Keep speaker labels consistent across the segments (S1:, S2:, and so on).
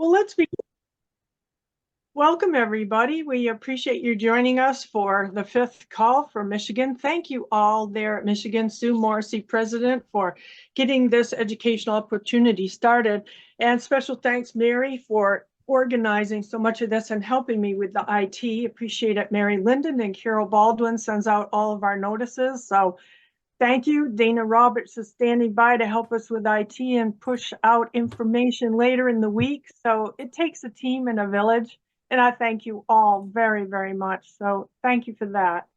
S1: Well, let's be welcome, everybody. We appreciate you joining us for the fifth call for Michigan. Thank you all there at Michigan, Sue Morrissey, President, for getting this educational opportunity started. And special thanks, Mary, for organizing so much of this and helping me with the IT. Appreciate it. Mary Linden and Carol Baldwin sends out all of our notices. So thank you. Dana Roberts is standing by to help us with IT and push out information later in the week. So it takes a team and a village. And I thank you all very, very much. So thank you for that.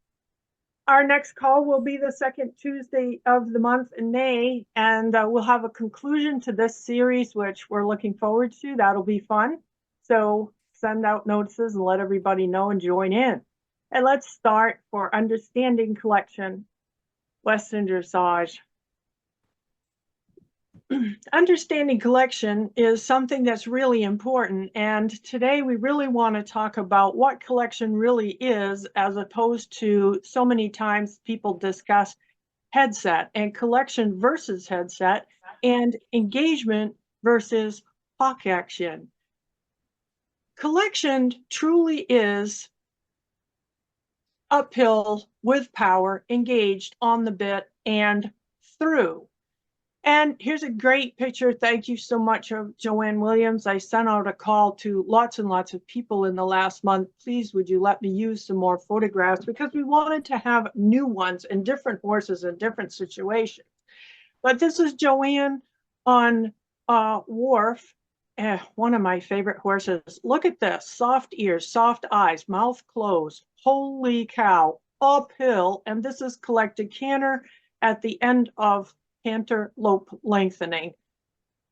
S1: Our next call will be the second Tuesday of the month in May, and we'll have a conclusion to this series, which we're looking forward to. That'll be fun. So send out notices and let everybody know and join in. And let's start for Understanding Collection, Western Dressage. Understanding collection is something that's really important, and today we really want to talk about what collection really is, as opposed to so many times people discuss headset and collection versus headset and engagement versus hawk action. Collection truly is uphill with power, engaged on the bit and through. And here's a great picture. Thank you so much, Joanne Williams. I sent out a call to lots and lots of people in the last month. Please, would you let me use some more photographs? Because we wanted to have new ones and different horses in different situations. But this is Joanne on Wharf, one of my favorite horses. Look at this, soft ears, soft eyes, mouth closed. Holy cow, uphill. And this is collected canter at the end of canterlope lengthening.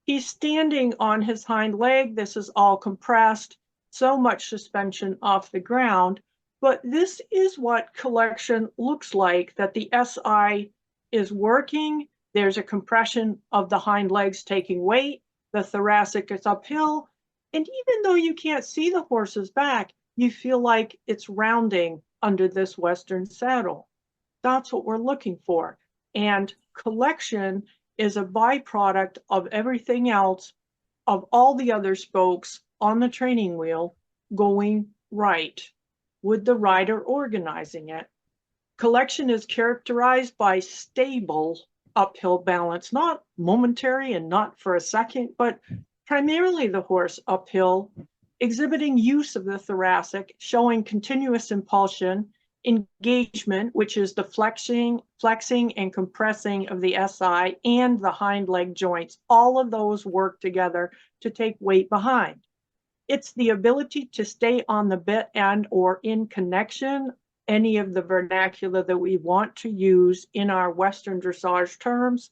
S1: He's standing on his hind leg. This is all compressed, so much suspension off the ground. But this is what collection looks like, that the SI is working. There's a compression of the hind legs taking weight. The thoracic is uphill. And even though you can't see the horse's back, you feel like it's rounding under this Western saddle. That's what we're looking for. And collection is a byproduct of everything else, of all the other spokes on the training wheel going right, with the rider organizing it. Collection is characterized by stable uphill balance, not momentary and not for a second, but primarily the horse uphill, exhibiting use of the thoracic, showing continuous impulsion, engagement, which is the flexing and compressing of the SI and the hind leg joints. All of those work together to take weight behind. It's the ability to stay on the bit and or in connection, any of the vernacular that we want to use in our Western dressage terms,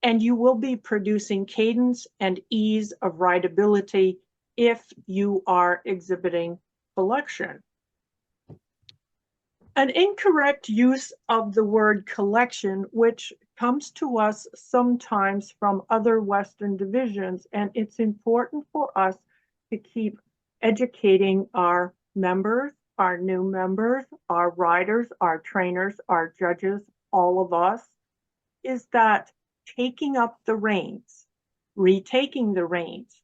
S1: and you will be producing cadence and ease of rideability if you are exhibiting collection. An incorrect use of the word collection, which comes to us sometimes from other Western divisions, and it's important for us to keep educating our members, our new members, our riders, our trainers, our judges, all of us, is that taking up the reins, retaking the reins,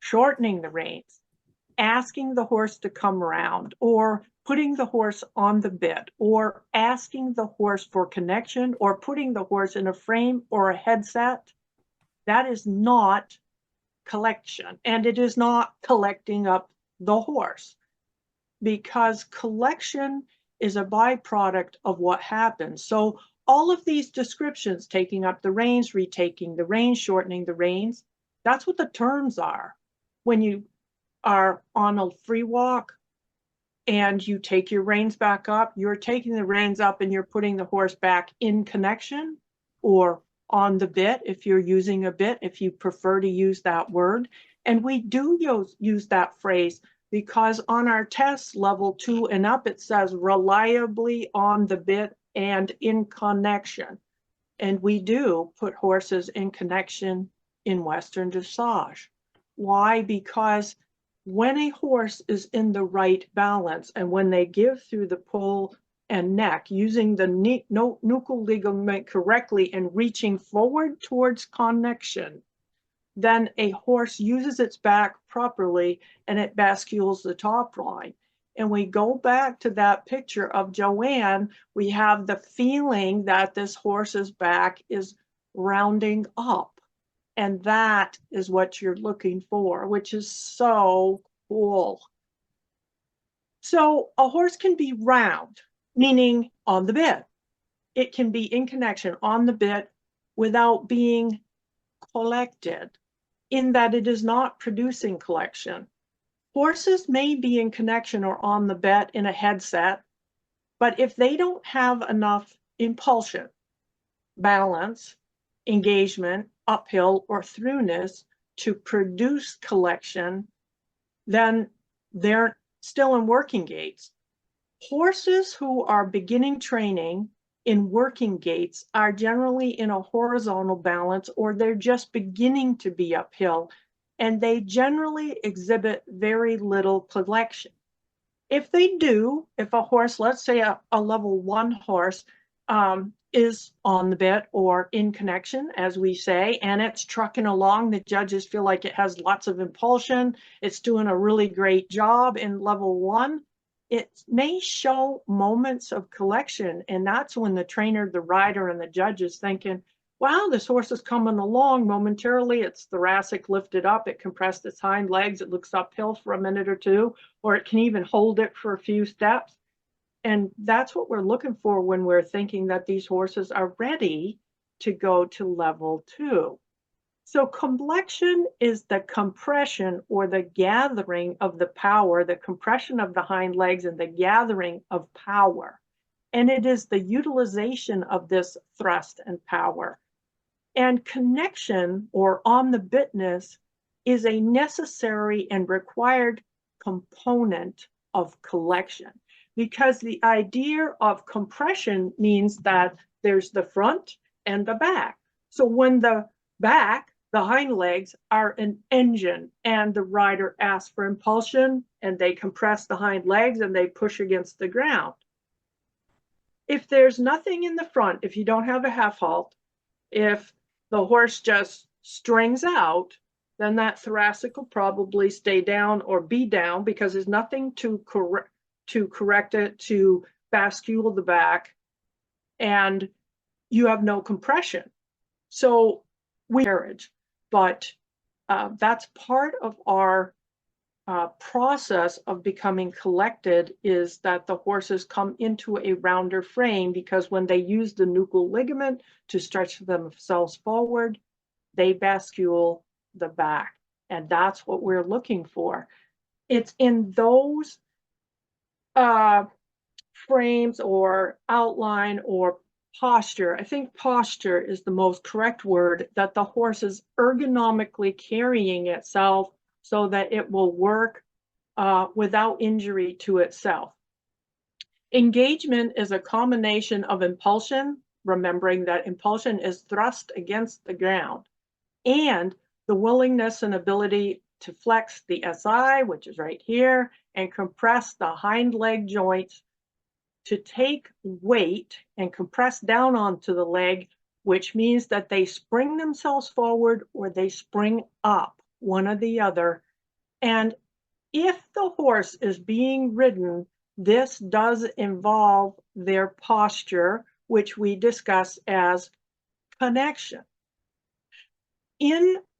S1: shortening the reins, asking the horse to come around, or putting the horse on the bit, or asking the horse for connection, or putting the horse in a frame or a headset, that is not collection. And it is not collecting up the horse, because collection is a byproduct of what happens. So all of these descriptions, taking up the reins, retaking the reins, shortening the reins, that's what the terms are. When you are on a free walk and you take your reins back up, you're taking the reins up and you're putting the horse back in connection or on the bit, if you're using a bit, if you prefer to use that word. And we do use that phrase because on our tests, level 2 and up, it says reliably on the bit and in connection. And we do put horses in connection in Western dressage. Why? Because when a horse is in the right balance and when they give through the pull and neck, using the nuchal ligament correctly and reaching forward towards connection, then a horse uses its back properly and it bascules the top line. And we go back to that picture of Joanne, we have the feeling that this horse's back is rounding up. And that is what you're looking for, which is so cool. So a horse can be round, meaning on the bit. It can be in connection on the bit without being collected, in that it is not producing collection. Horses may be in connection or on the bit in a headset, but if they don't have enough impulsion, balance, engagement, uphill or throughness to produce collection, then they're still in working gaits. Horses who are beginning training in working gaits are generally in a horizontal balance, or they're just beginning to be uphill, and they generally exhibit very little collection. If they do, if a horse, let's say a level 1 horse, is on the bit or in connection, as we say, and it's trucking along, the judges feel like it has lots of impulsion, it's doing a really great job in level 1, it may show moments of collection, and that's when the trainer, the rider, and the judge is thinking, wow, this horse is coming along momentarily, its thoracic lifted up, it compressed its hind legs, it looks uphill for a minute or two, or it can even hold it for a few steps. And that's what we're looking for when we're thinking that these horses are ready to go to level 2. So collection is the compression or the gathering of the power, the compression of the hind legs and the gathering of power. And it is the utilization of this thrust and power. And connection or on the bitness is a necessary and required component of collection, because the idea of compression means that there's the front and the back. So when the back, the hind legs, are an engine and the rider asks for impulsion and they compress the hind legs and they push against the ground. If there's nothing in the front, if you don't have a half halt, if the horse just strings out, then that thoracic will probably stay down or be down because there's nothing to correct it, to bascule the back, and you have no compression. So we carriage, but that's part of our process of becoming collected, is that the horses come into a rounder frame, because when they use the nuchal ligament to stretch themselves forward, they bascule the back. And that's what we're looking for. It's in those frames or outline or posture, I think posture is the most correct word, that the horse is ergonomically carrying itself so that it will work without injury to itself. Engagement is a combination of impulsion, remembering that impulsion is thrust against the ground, and the willingness and ability to flex the SI, which is right here, and compress the hind leg joints to take weight and compress down onto the leg, which means that they spring themselves forward or they spring up, one or the other. And if the horse is being ridden, this does involve their posture, which we discuss as connection.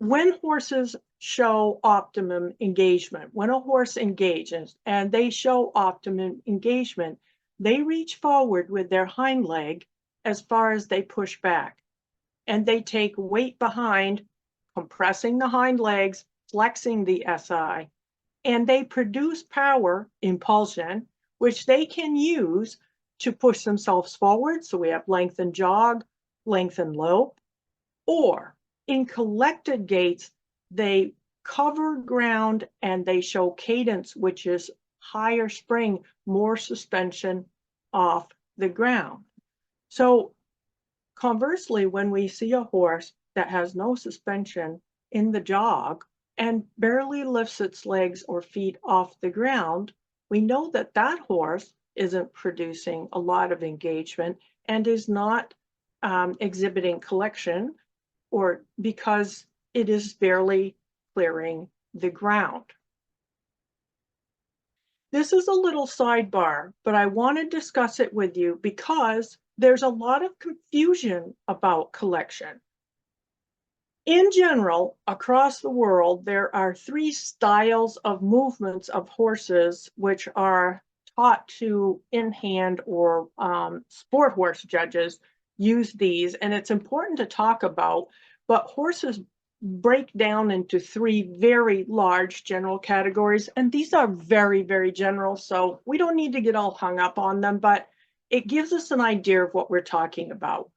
S1: When horses show optimum engagement, when a horse engages and they show optimum engagement, they reach forward with their hind leg as far as they push back, and they take weight behind, compressing the hind legs, flexing the SI, and they produce power, impulsion, which they can use to push themselves forward. So we have lengthen jog, lengthen lope, or in collected gaits, they cover ground and they show cadence, which is higher spring, more suspension off the ground. So conversely, when we see a horse that has no suspension in the jog and barely lifts its legs or feet off the ground, we know that that horse isn't producing a lot of engagement and is not exhibiting collection, or because it is barely clearing the ground. This is a little sidebar, but I want to discuss it with you because there's a lot of confusion about collection. In general, across the world, there are 3 styles of movements of horses which are taught to in-hand or sport horse judges use these, and it's important to talk about, but horses break down into 3 very large general categories, and these are very, very general, so we don't need to get all hung up on them, but it gives us an idea of what we're talking about.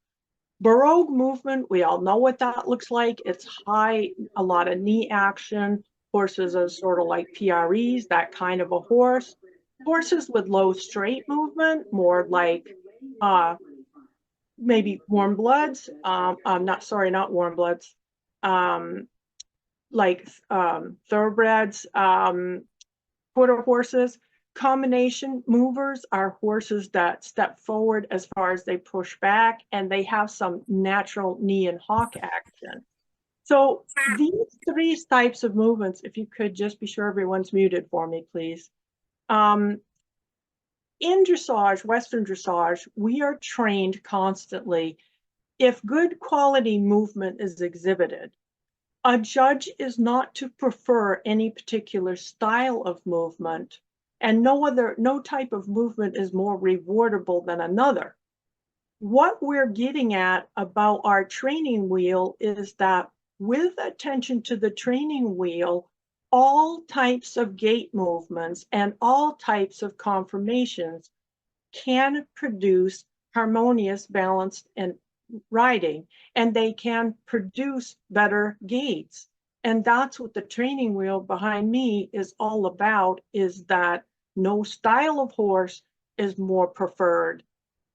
S1: Baroque movement, we all know what that looks like. It's high, a lot of knee action. Horses are sort of like PREs, that kind of a horse. Horses with low straight movement, more like maybe warm bloods. Not warm bloods. Like thoroughbreds, quarter horses. Combination movers are horses that step forward as far as they push back, and they have some natural knee and hock action. So these 3 types of movements, if you could just be sure everyone's muted for me, please. In dressage, Western dressage, we are trained constantly. If good quality movement is exhibited, a judge is not to prefer any particular style of movement, and no type of movement is more rewardable than another. What we're getting at about our training wheel is that with attention to the training wheel, all types of gait movements and all types of conformations can produce harmonious, balanced, and riding, and they can produce better gaits. And that's what the training wheel behind me is all about, is that no style of horse is more preferred,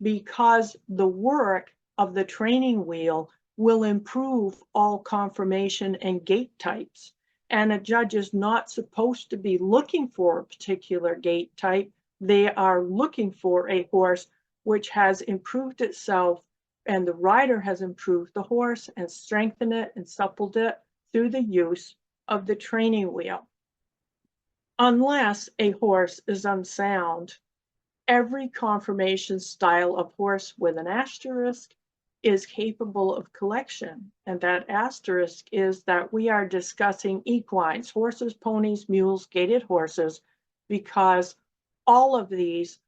S1: because the work of the training wheel will improve all conformation and gait types. And a judge is not supposed to be looking for a particular gait type. They are looking for a horse which has improved itself, and the rider has improved the horse and strengthened it and suppled it through the use of the training wheel. Unless a horse is unsound, every conformation style of horse with an asterisk is capable of collection. And that asterisk is that we are discussing equines, horses, ponies, mules, gaited horses, because all of these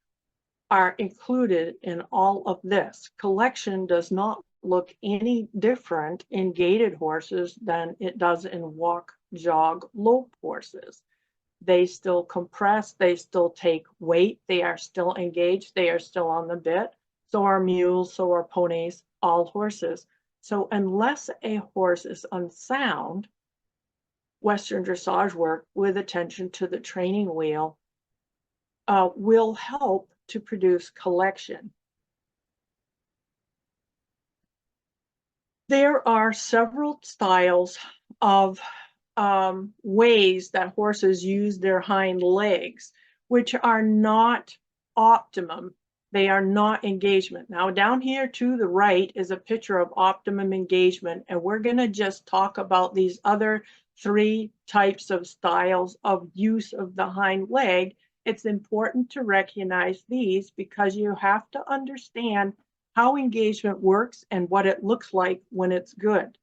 S1: are included in all of this. Collection does not look any different in gaited horses than it does in walk, jog, lope horses. They still compress, they still take weight, they are still engaged, they are still on the bit. So are mules, so are ponies, all horses. So unless a horse is unsound, Western dressage work with attention to the training wheel will help to produce collection. There are several styles of ways that horses use their hind legs, which are not optimum. They are not engagement. Now down here to the right is a picture of optimum engagement, and we're going to just talk about these other 3 types of styles of use of the hind leg. It's important to recognize these because you have to understand how engagement works and what it looks like when it's good.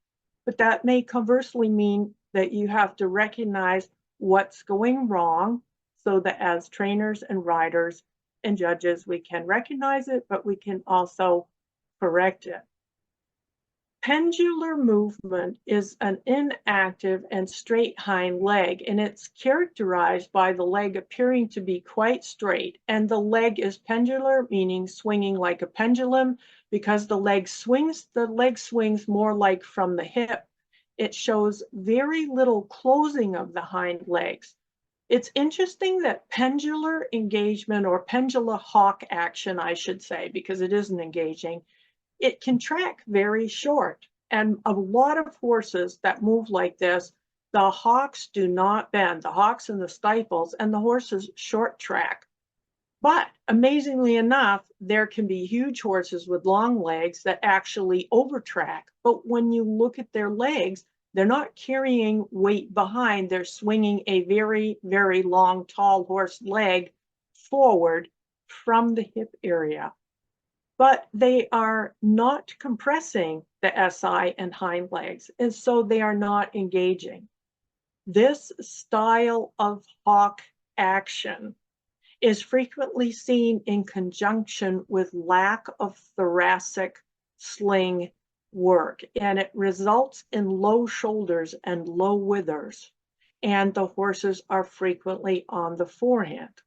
S1: But that may conversely mean that you have to recognize what's going wrong, so that as trainers and riders and judges, we can recognize it, but we can also correct it. Pendular movement is an inactive and straight hind leg, and it's characterized by the leg appearing to be quite straight, and the leg is pendular, meaning swinging like a pendulum, because the leg swings more like from the hip. It shows very little closing of the hind legs. It's interesting that pendular engagement, or pendula hock action, I should say, because it isn't engaging, it can track very short. And a lot of horses that move like this, the hocks do not bend, the hocks and the stifles, and the horses short track. But amazingly enough, there can be huge horses with long legs that actually overtrack. But when you look at their legs, They're not carrying weight behind. They're swinging a very, very long, tall horse leg forward from the hip area. But they are not compressing the SI and hind legs, and so they are not engaging. This style of hock action is frequently seen in conjunction with lack of thoracic sling work, and it results in low shoulders and low withers, and the horses are frequently on the forehand.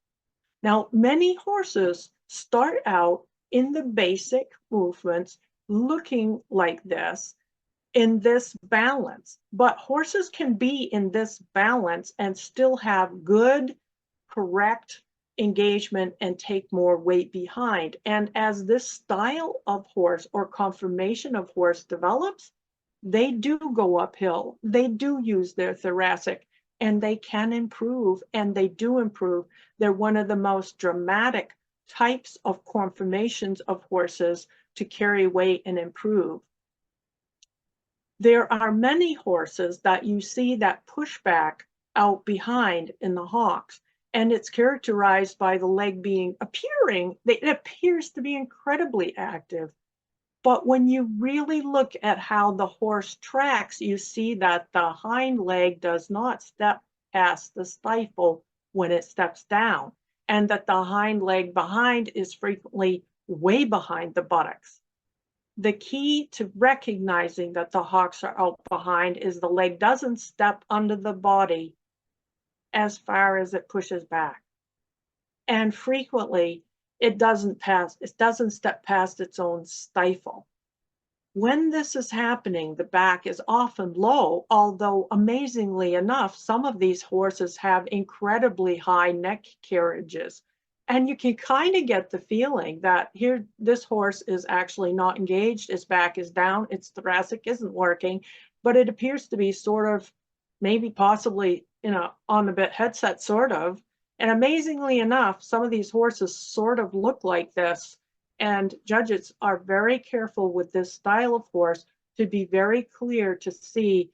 S1: Now, many horses start out in the basic movements looking like this, in this balance, but horses can be in this balance and still have good, correct engagement and take more weight behind. And as this style of horse or conformation of horse develops, they do go uphill. They do use their thoracic, and they can improve, and they do improve. They're one of the most dramatic types of conformations of horses to carry weight and improve. There are many horses that you see that push back out behind in the hocks, and it's characterized by the leg being it appears to be incredibly active. But when you really look at how the horse tracks, you see that the hind leg does not step past the stifle when it steps down, and that the hind leg behind is frequently way behind the buttocks. The key to recognizing that the hocks are out behind is the leg doesn't step under the body as far as it pushes back. And frequently it doesn't step past its own stifle. When this is happening, the back is often low, although amazingly enough, some of these horses have incredibly high neck carriages. And you can kind of get the feeling that here, this horse is actually not engaged, its back is down, its thoracic isn't working, but it appears to be sort of, maybe possibly, on the bit headset, sort of. And amazingly enough, some of these horses sort of look like this. And judges are very careful with this style of horse to be very clear to see,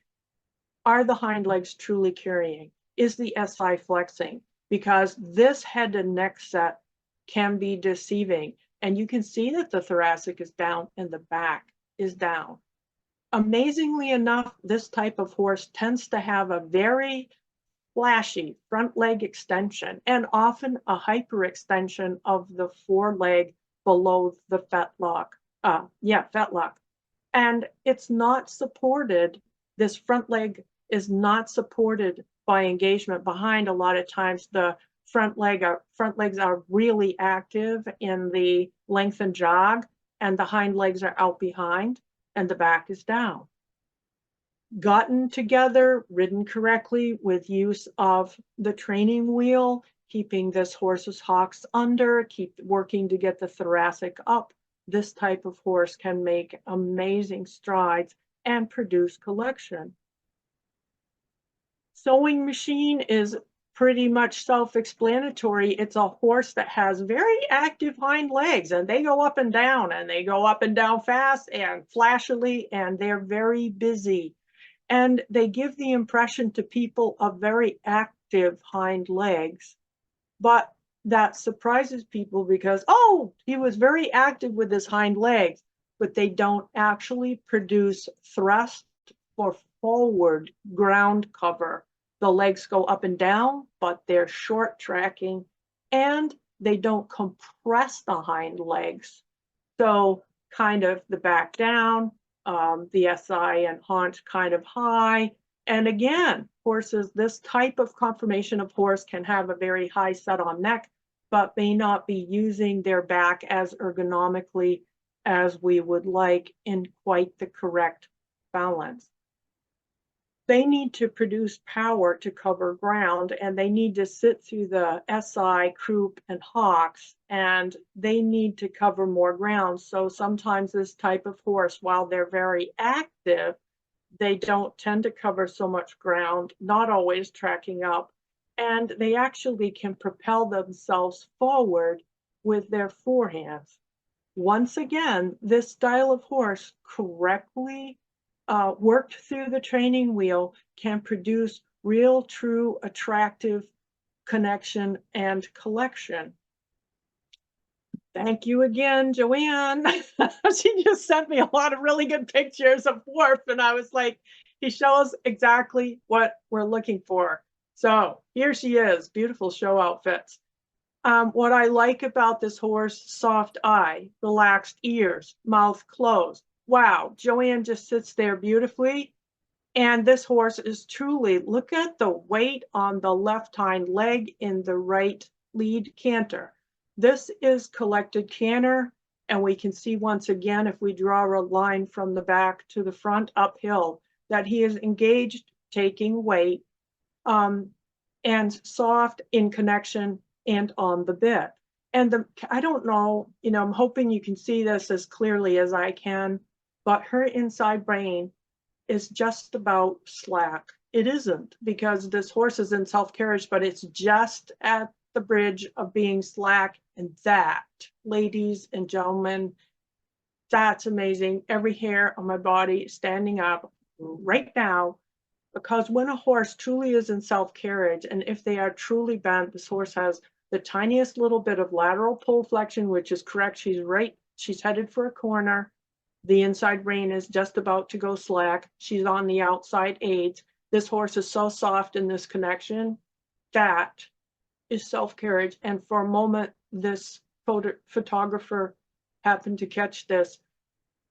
S1: are the hind legs truly carrying? Is the SI flexing? Because this head and neck set can be deceiving. And you can see that the thoracic is down and the back is down. Amazingly enough, this type of horse tends to have a very flashy front leg extension and often a hyperextension of the foreleg below the fetlock. Fetlock. And it's not supported, this front leg is not supported by engagement behind. A lot of times the front legs are really active in the lengthened jog, and the hind legs are out behind, and the back is down. Gotten together, ridden correctly with use of the training wheel, keeping this horse's hocks under, keep working to get the thoracic up, this type of horse can make amazing strides and produce collection. Sewing machine is pretty much self-explanatory. It's a horse that has very active hind legs, and they go up and down, and they go up and down fast and flashily, and they're very busy. And they give the impression to people of very active hind legs. But that surprises people because, oh, he was very active with his hind legs, but they don't actually produce thrust or forward ground cover. The legs go up and down, but they're short tracking, and they don't compress the hind legs. So kind of the back down, the SI and haunch kind of high. And again, horses, this type of conformation of horse can have a very high set on neck, but may not be using their back as ergonomically as we would like in quite the correct balance. They need to produce power to cover ground, and they need to sit through the SI, croup, and hocks, and they need to cover more ground. So sometimes this type of horse, while they're very active, they don't tend to cover so much ground, not always tracking up, and they actually can propel themselves forward with their forehands. Once again, this style of horse correctly worked through the training wheel can produce real, true, attractive connection and collection. Thank you again, Joanne. She just sent me a lot of really good pictures of Worf, and I was like, he shows exactly what we're looking for. So here she is, beautiful show outfits. What I like about this horse, soft eye, relaxed ears, mouth closed. Wow, Joanne just sits there beautifully. And this horse is truly, look at the weight on the left hind leg in the right lead canter. This is collected canter, and we can see once again, if we draw a line from the back to the front uphill, that he is engaged, taking weight, and soft in connection and on the bit. And I don't know, I'm hoping you can see this as clearly as I can, but her inside brain is just about slack. It isn't, because this horse is in self-carriage, but it's just at the bridge of being slack. And that, ladies and gentlemen, that's amazing. Every hair on my body standing up right now, because when a horse truly is in self-carriage, and if they are truly bent, this horse has the tiniest little bit of lateral pull flexion, which is correct. She's headed for a corner. The inside rein is just about to go slack. She's on the outside aids. This horse is so soft in this connection. That is self-carriage. And for a moment, this photographer happened to catch this.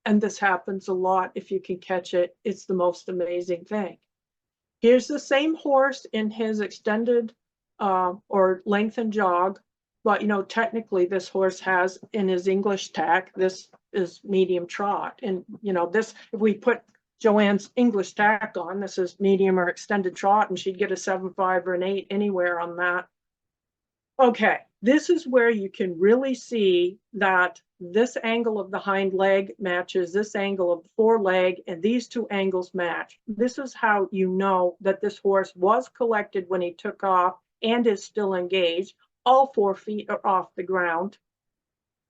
S1: And this happens a lot. If you can catch it, it's the most amazing thing. Here's the same horse in his extended or lengthened jog. But, technically this horse has in his English tack, this is medium trot. And, this, if we put Joanne's English tack on, this is medium or extended trot, and she'd get a 7.5 or an 8 anywhere on that. Okay, this is where you can really see that this angle of the hind leg matches this angle of the foreleg, and these two angles match. This is how you know that this horse was collected when he took off and is still engaged. All 4 feet are off the ground.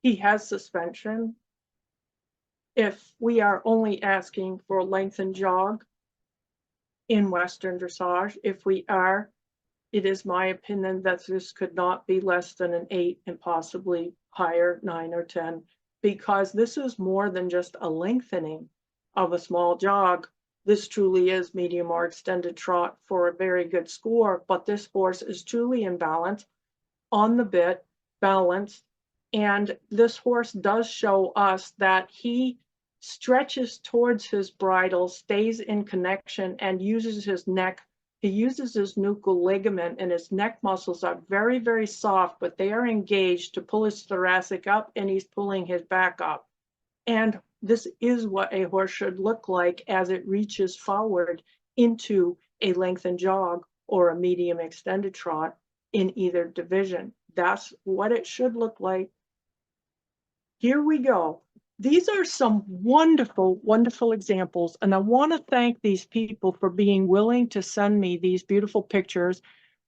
S1: He has suspension. If we are only asking for a lengthened jog in Western dressage, if we are, it is my opinion that this could not be less than an 8 and possibly higher, 9 or 10, because this is more than just a lengthening of a small jog. This truly is medium or extended trot for a very good score, but this horse is truly in balance, on the bit, balanced, and this horse does show us that he stretches towards his bridle, stays in connection, and uses his neck. He uses his nuchal ligament, and his neck muscles are very, very soft, but they are engaged to pull his thoracic up, and he's pulling his back up. And this is what a horse should look like as it reaches forward into a lengthened jog or a medium extended trot in either division. That's what it should look like. Here we go. These are some wonderful, wonderful examples, and I want to thank these people for being willing to send me these beautiful pictures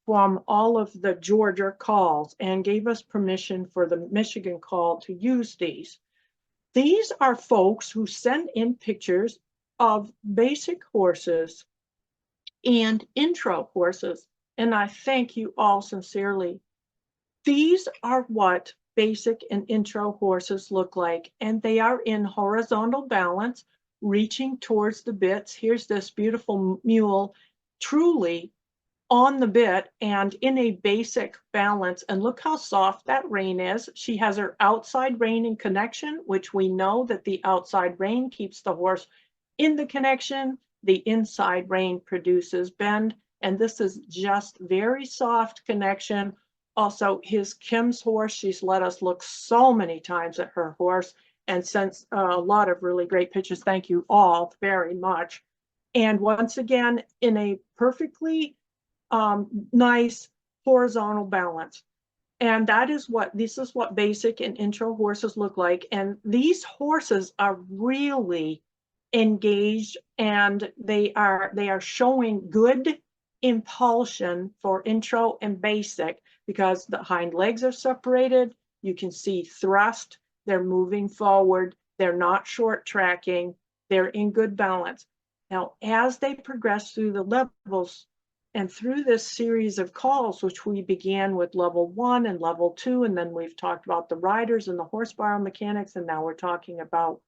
S1: from all of the Georgia calls and gave us permission for the Michigan call to use these. These are folks who send in pictures of basic horses and intro horses, and I thank you all sincerely. These are what basic and intro horses look like, and they are in horizontal balance, reaching towards the bits. Here's this beautiful mule, truly on the bit and in a basic balance. And look how soft that rein is. She has her outside rein in connection, which we know that the outside rein keeps the horse in the connection. The inside rein produces bend, and this is just very soft connection. Also, Kim's horse, she's let us look so many times at her horse and sent a lot of really great pictures. Thank you all very much. And once again, in a perfectly nice horizontal balance. And this is what basic and intro horses look like. And these horses are really engaged, and they are showing good impulsion for intro and basic, because the hind legs are separated. You can see thrust. They're moving forward. They're not short tracking. They're in good balance. Now, as they progress through the levels and through this series of calls, which we began with level 1 and level 2, and then we've talked about the riders and the horse biomechanics, and now we're talking about,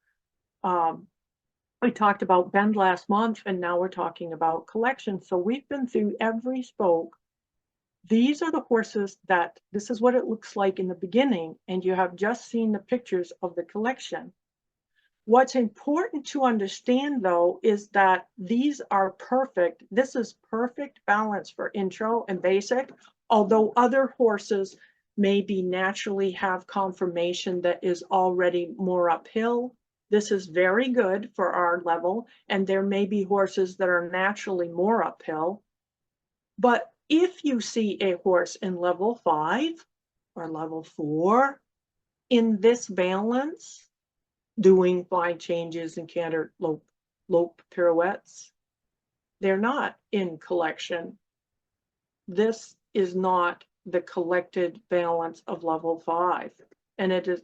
S1: we talked about bend last month, and now we're talking about collection. So we've been through every spoke. These are the horses that, this is what it looks like in the beginning, and you have just seen the pictures of the collection. What's important to understand, though, is that these are perfect. This is perfect balance for intro and basic, although other horses maybe naturally have conformation that is already more uphill. This is very good for our level, and there may be horses that are naturally more uphill. But if you see a horse in level 5 or level 4 in this balance, doing flying changes and canter lope pirouettes, they're not in collection. This is not the collected balance of level 5. And it is,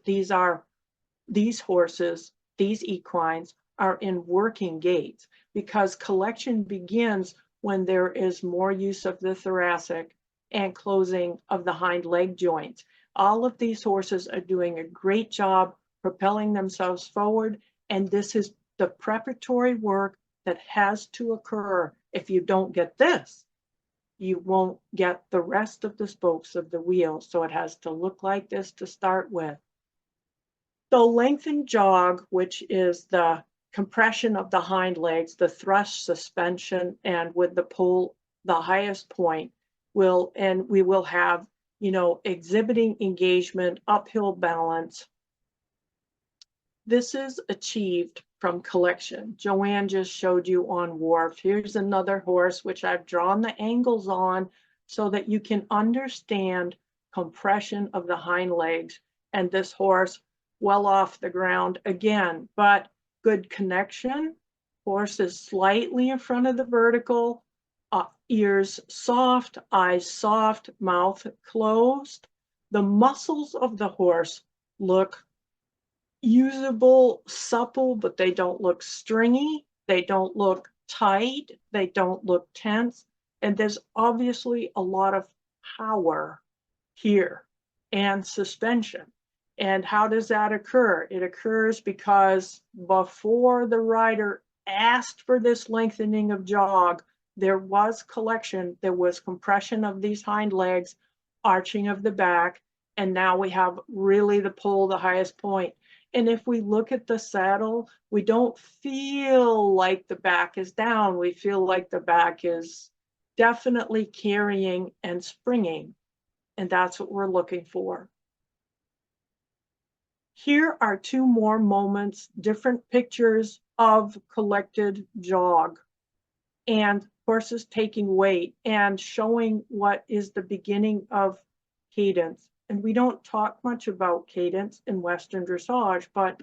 S1: these horses, these equines are in working gaits, because collection begins when there is more use of the thoracic and closing of the hind leg joints. All of these horses are doing a great job propelling themselves forward, and this is the preparatory work that has to occur. If you don't get this, you won't get the rest of the spokes of the wheel. So it has to look like this to start with. So lengthen jog, which is the compression of the hind legs, the thrust suspension, and with the pull, the highest point will, and we will have, exhibiting engagement, uphill balance. This is achieved from collection. Joanne just showed you on wharf. Here's another horse, which I've drawn the angles on so that you can understand compression of the hind legs, and this horse well off the ground again, but good connection. Horse is slightly in front of the vertical, ears soft, eyes soft, mouth closed. The muscles of the horse look usable, supple, but they don't look stringy. They don't look tight. They don't look tense. And there's obviously a lot of power here and suspension. And how does that occur? It occurs because before the rider asked for this lengthening of jog, there was collection, there was compression of these hind legs, arching of the back, and now we have really the pull, the highest point. And if we look at the saddle, we don't feel like the back is down. We feel like the back is definitely carrying and springing. And that's what we're looking for. Here are two more moments, different pictures of collected jog and horses taking weight and showing what is the beginning of cadence. And we don't talk much about cadence in Western dressage, but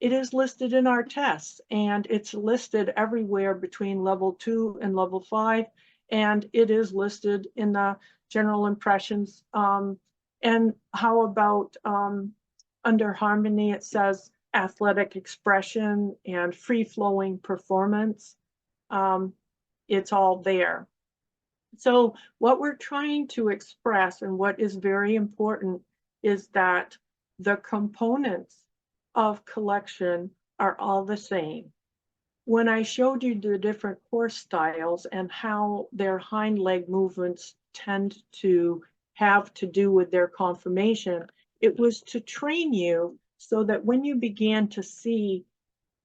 S1: it is listed in our tests, and it's listed everywhere between level 2 and level 5, and it is listed in the general impressions. And how about under harmony, it says athletic expression and free-flowing performance. It's all there. So what we're trying to express, and what is very important, is that the components of collection are all the same. When I showed you the different horse styles and how their hind leg movements tend to have to do with their conformation, it was to train you so that when you began to see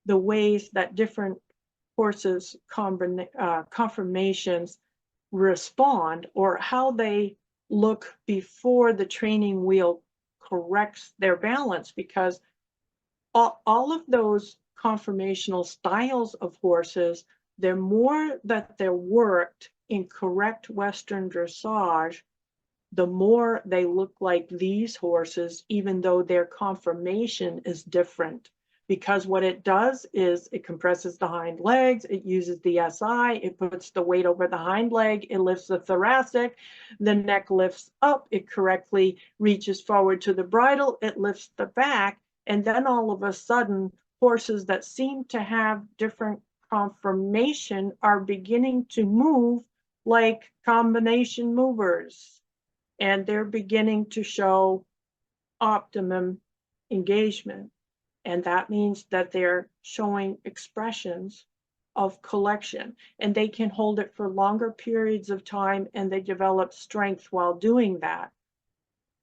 S1: the ways that different horses' conformations respond, or how they look before the training wheel corrects their balance, because all of those conformational styles of horses, the more that they're worked in correct Western dressage, the more they look like these horses, even though their conformation is different. Because what it does is it compresses the hind legs, it uses the SI, it puts the weight over the hind leg, it lifts the thoracic, the neck lifts up, it correctly reaches forward to the bridle, it lifts the back, and then all of a sudden, horses that seem to have different conformation are beginning to move like combination movers, and they're beginning to show optimum engagement. And that means that they're showing expressions of collection, and they can hold it for longer periods of time, and they develop strength while doing that.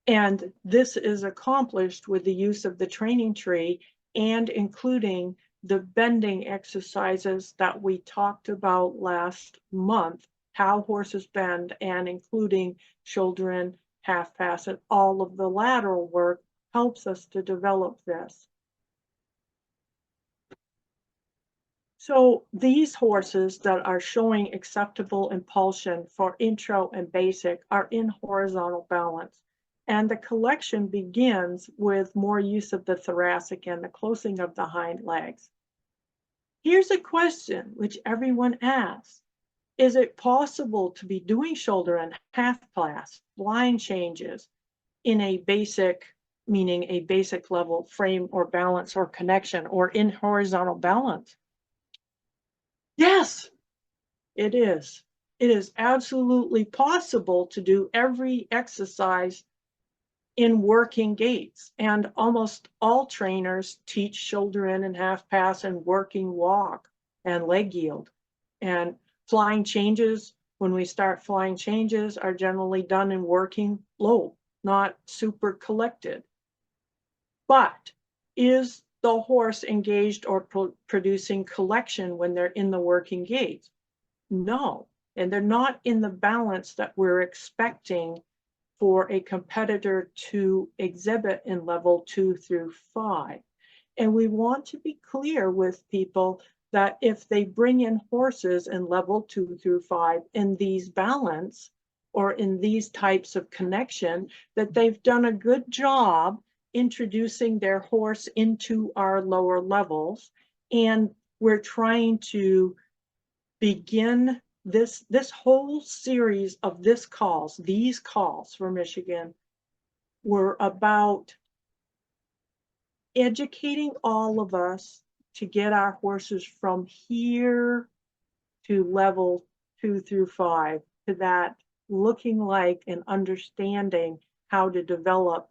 S1: And this is accomplished with the use of the training tree and including the bending exercises that we talked about last month, how horses bend, and including shoulder in, half pass, and all of the lateral work helps us to develop this. So these horses that are showing acceptable impulsion for intro and basic are in horizontal balance. And the collection begins with more use of the thoracic and the closing of the hind legs. Here's a question which everyone asks. Is it possible to be doing shoulder and half pass, line changes in a basic, meaning a basic level frame or balance or connection, or in horizontal balance? Yes, it is. It is absolutely possible to do every exercise in working gaits, and almost all trainers teach shoulder in and half pass and working walk and leg yield. And flying changes, when we start flying changes, are generally done in working low, not super collected. But is the horse engaged or producing collection when they're in the working gait? No, and they're not in the balance that we're expecting for a competitor to exhibit in level 2 through 5. And we want to be clear with people that if they bring in horses in level 2 through 5 in these balance or in these types of connection, that they've done a good job introducing their horse into our lower levels. And we're trying to begin this whole series of these calls for Michigan were about educating all of us to get our horses from here to level 2 through 5, to that looking like and understanding how to develop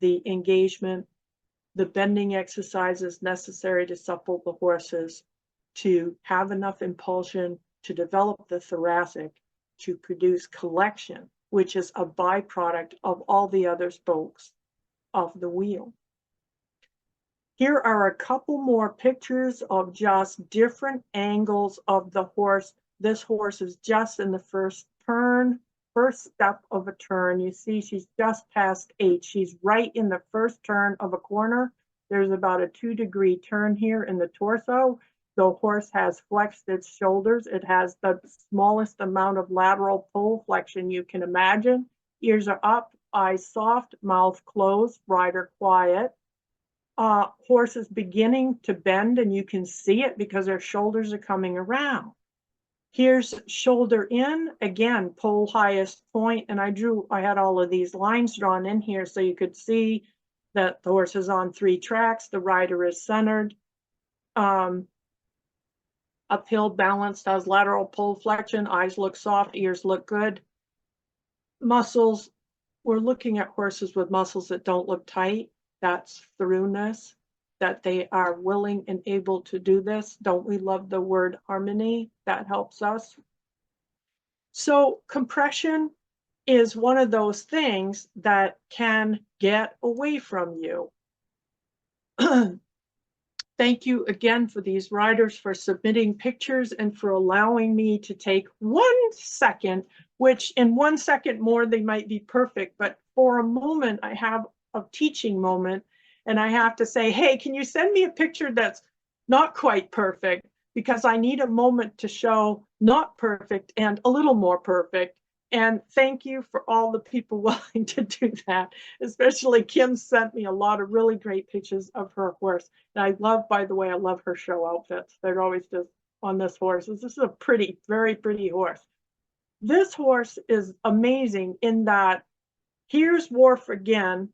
S1: the engagement, the bending exercises necessary to supple the horses, to have enough impulsion, to develop the thoracic, to produce collection, which is a byproduct of all the other spokes of the wheel. Here are a couple more pictures of just different angles of the horse. This horse is just in the first turn, first step of a turn. You see she's just past 8. She's right in the first turn of a corner. There's about a 2-degree turn here in the torso. The horse has flexed its shoulders. It has the smallest amount of lateral pull flexion you can imagine. Ears are up, eyes soft, mouth closed, rider quiet. Horse is beginning to bend, and you can see it because their shoulders are coming around. Here's shoulder in, again, pole highest point, and I had all of these lines drawn in here so you could see that the horse is on 3 tracks, the rider is centered. Uphill balanced, has lateral pull flexion, eyes look soft, ears look good. Muscles, we're looking at horses with muscles that don't look tight. That's throughness, that they are willing and able to do this. Don't we love the word harmony? That helps us. So compression is one of those things that can get away from you. Thank you again for these riders for submitting pictures and for allowing me to take 1 second, which in 1 second more, they might be perfect, but for a moment, I have a teaching moment and I have to say, hey, can you send me a picture that's not quite perfect? Because I need a moment to show not perfect and a little more perfect. And thank you for all the people willing to do that. Especially Kim sent me a lot of really great pictures of her horse. And I love, by the way, I love her show outfits. They're always just on this horse. This is a pretty, very pretty horse. This horse is amazing in that here's Worf again.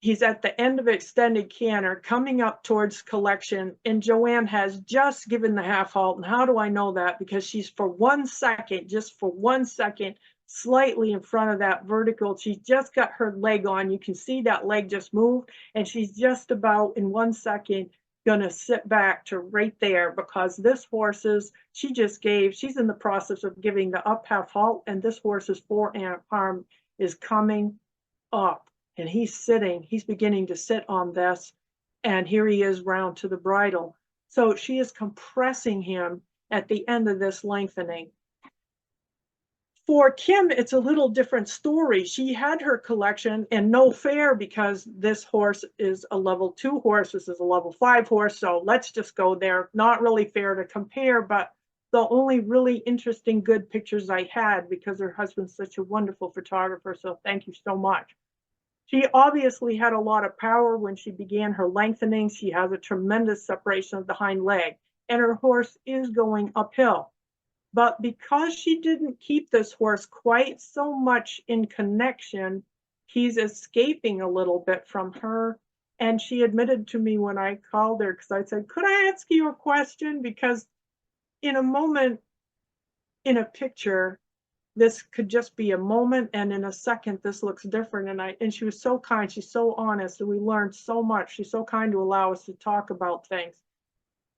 S1: He's at the end of extended canter coming up towards collection, and Joanne has just given the half halt. And how do I know that? Because she's for 1 second, just for 1 second, slightly in front of that vertical. She's just got her leg on. You can see that leg just moved, and she's just about in 1 second gonna sit back to right there, because this horse's, she's in the process of giving the up half halt, and this horse's forearm is coming up, and he's beginning to sit on this, and here he is round to the bridle. So she is compressing him at the end of this lengthening. For Kim, it's a little different story. She had her collection, and no fair, because this horse is a level 2 horse, this is a level 5 horse, so let's just go there. Not really fair to compare, but the only really interesting good pictures I had, because her husband's such a wonderful photographer, so thank you so much. She obviously had a lot of power when she began her lengthening. She has a tremendous separation of the hind leg, and her horse is going uphill. But because she didn't keep this horse quite so much in connection, he's escaping a little bit from her. And she admitted to me when I called her, because I said, could I ask you a question? Because in a moment, in a picture, this could just be a moment, and in a second this looks different. And she was so kind, she's so honest, and we learned so much. She's so kind to allow us to talk about things.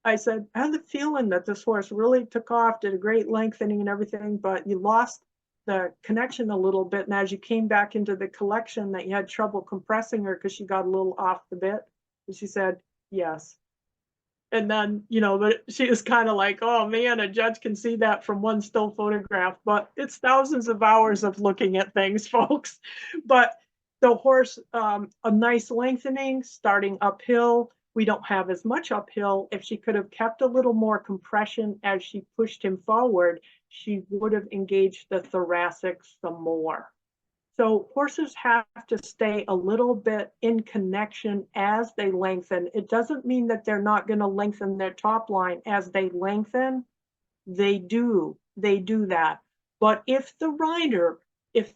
S1: I said, I had the feeling that this horse really took off, did a great lengthening and everything, but you lost the connection a little bit, and as you came back into the collection that you had trouble compressing her because she got a little off the bit. And she said, yes. And then, but she was kind of like, oh man, a judge can see that from one still photograph, but it's thousands of hours of looking at things, folks. But the horse, a nice lengthening, starting uphill. We don't have as much uphill. If she could have kept a little more compression as she pushed him forward, she would have engaged the thoracic some more. So horses have to stay a little bit in connection as they lengthen. It doesn't mean that they're not going to lengthen their top line as they lengthen. They do that. But if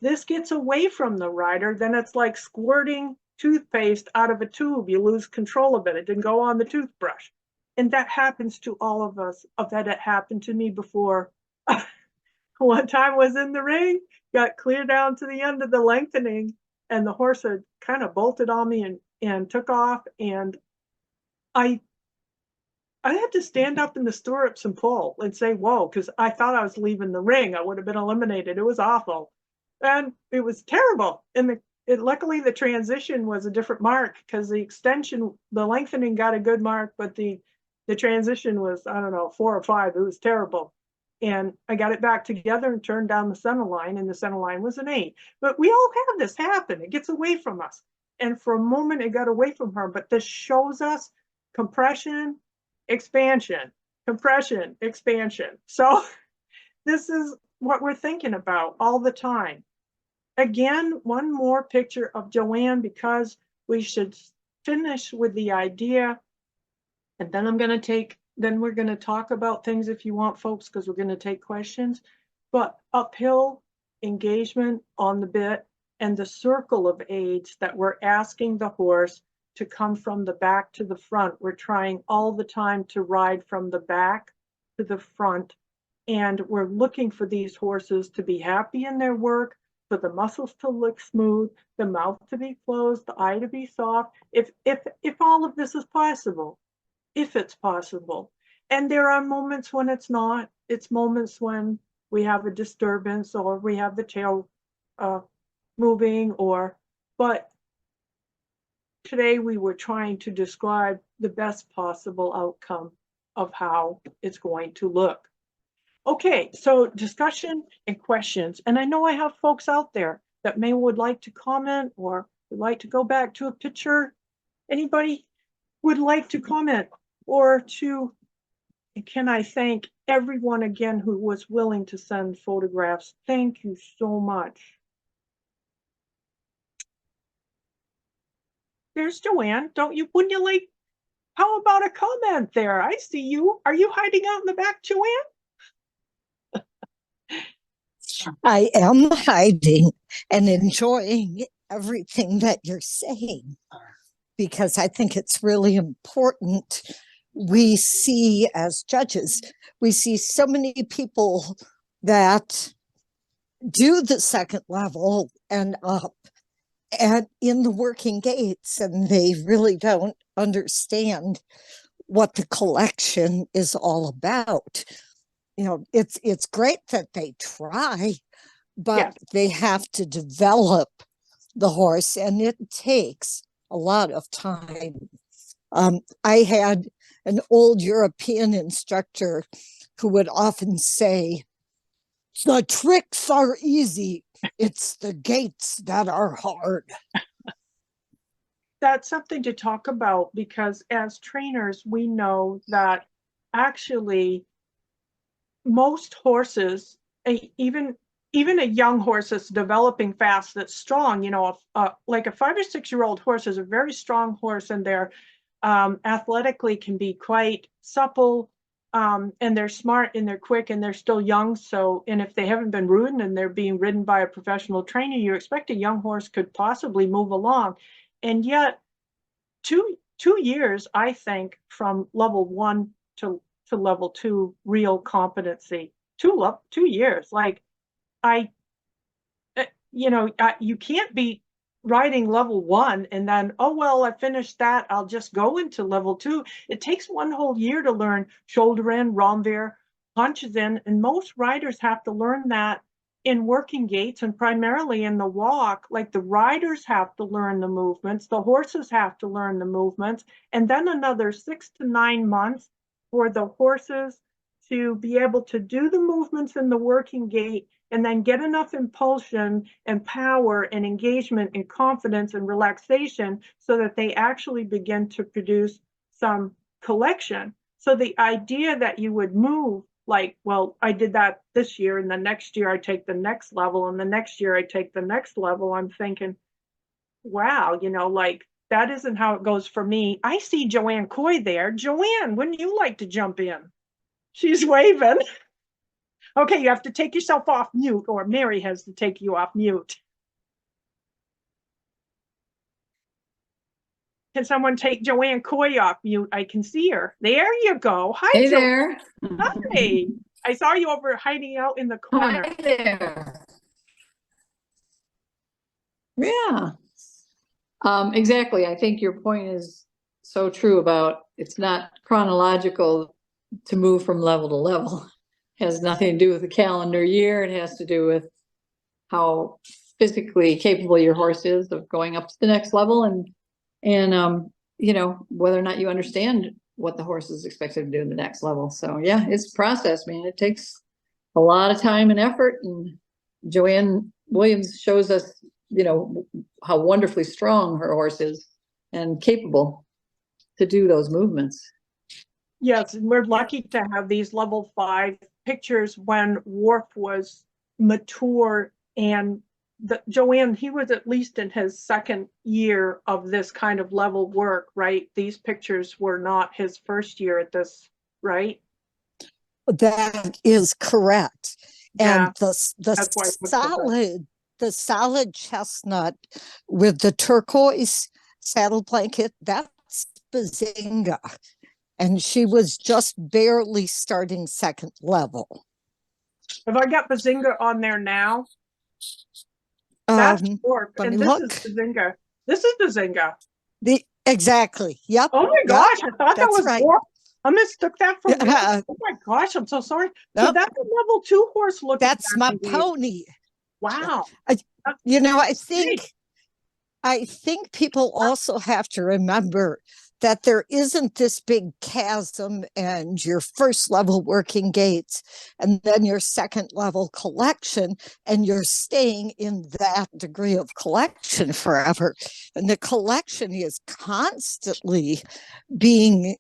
S1: this gets away from the rider, then it's like squirting toothpaste out of a tube. You lose control of it. It didn't go on the toothbrush. And that happens to all of us. That it happened to me before. One time was in the ring, got clear down to the end of the lengthening, and the horse had kind of bolted on me and took off. And I had to stand up in the stirrups and pull and say, whoa, because I thought I was leaving the ring. I would have been eliminated. It was awful. And it was terrible. And luckily the transition was a different mark, because the lengthening got a good mark, but the transition was, I don't know, 4 or 5. It was terrible. And I got it back together and turned down the center line, and the center line was an 8. But we all have this happen. It gets away from us. And for a moment, it got away from her. But this shows us compression, expansion, compression, expansion. So this is what we're thinking about all the time. Again, one more picture of Joanne, because we should finish with the idea. And then we're going to talk about things if you want, folks, because we're going to take questions. But uphill engagement on the bit and the circle of aids that we're asking the horse to come from the back to the front. We're trying all the time to ride from the back to the front. And we're looking for these horses to be happy in their work, for the muscles to look smooth, the mouth to be closed, the eye to be soft. If all of this is possible. If it's possible. And there are moments when it's not. It's moments when we have a disturbance, or we have the tail moving, but today we were trying to describe the best possible outcome of how it's going to look. Okay, so discussion and questions. And I know I have folks out there that would like to comment, or would like to go back to a picture. Anybody would like to comment? Or can I thank everyone again who was willing to send photographs? Thank you so much. There's Joanne. Wouldn't you like, how about a comment there? I see you. Are you hiding out in the back, Joanne?
S2: I am hiding and enjoying everything that you're saying because I think it's really important. We see as judges, we see so many people that do the second level and up and in the working gaits, and they really don't understand what the collection is all about. It's great that they try, but they have to develop the horse, and it takes a lot of time. I had an old European instructor who would often say, the tricks are easy. It's the gaits that are hard.
S1: That's something to talk about because as trainers, we know that actually most horses, even a young horse that's developing fast, that's strong, like a 5 or 6 year old horse is a very strong horse, and they're athletically can be quite supple, and they're smart and they're quick and they're still young. So, and if they haven't been ridden and they're being ridden by a professional trainer, you expect a young horse could possibly move along. And yet 2 years, I think, from level 1 to level 2 real competency, 2 years. Like you can't be riding level 1 and then, oh, well, I finished that, I'll just go into level 2. It takes 1 whole year to learn shoulder in, renvers, punches in, and most riders have to learn that in working gaits and primarily in the walk. Like the riders have to learn the movements, the horses have to learn the movements, and then another 6 to 9 months for the horses to be able to do the movements in the working gait and then get enough impulsion and power and engagement and confidence and relaxation so that they actually begin to produce some collection. So the idea that you would move like, well, I did that this year, and the next year I take the next level, and the next year I take the next level, I'm thinking, wow, like that isn't how it goes for me. I see Joanne Coy there. Joanne, wouldn't you like to jump in? She's waving. Okay, you have to take yourself off mute, or Mary has to take you off mute. Can someone take Joanne Coy off mute? I can see her. There you go. Hi,
S3: hey there.
S1: Hi. I saw you over hiding out in the corner.
S3: Hi there. Yeah. Exactly. I think your point is so true about it's not chronological to move from level to level. It has nothing to do with the calendar year. It has to do with how physically capable your horse is of going up to the next level, and whether or not you understand what the horse is expected to do in the next level. So yeah, it's a process, man. It takes a lot of time and effort, and Joanne Williams shows us, how wonderfully strong her horse is and capable to do those movements.
S1: Yes, and we're lucky to have these level 5 pictures when Worf was mature, and Joanne, he was at least in his 2nd year of this kind of level work, right? These pictures were not his 1st year at this, right?
S2: That is correct.
S1: Yeah,
S2: and the solid chestnut with the turquoise saddle blanket, that's Bazinga. And she was just barely starting 2nd level.
S1: Have I got Bazinga on there now? That's Worf, and this is Bazinga. This is Bazinga.
S2: Exactly. Yep.
S1: Oh my gosh, I thought that was
S2: right.
S1: Worf. I mistook that for Worf. Oh my gosh, I'm so sorry. Nope. So that's a level 2 horse looking.
S2: That's my pony.
S1: Wow.
S2: I think people also have to remember that there isn't this big chasm and your 1st level working gaits and then your 2nd level collection, and you're staying in that degree of collection forever. And the collection is constantly being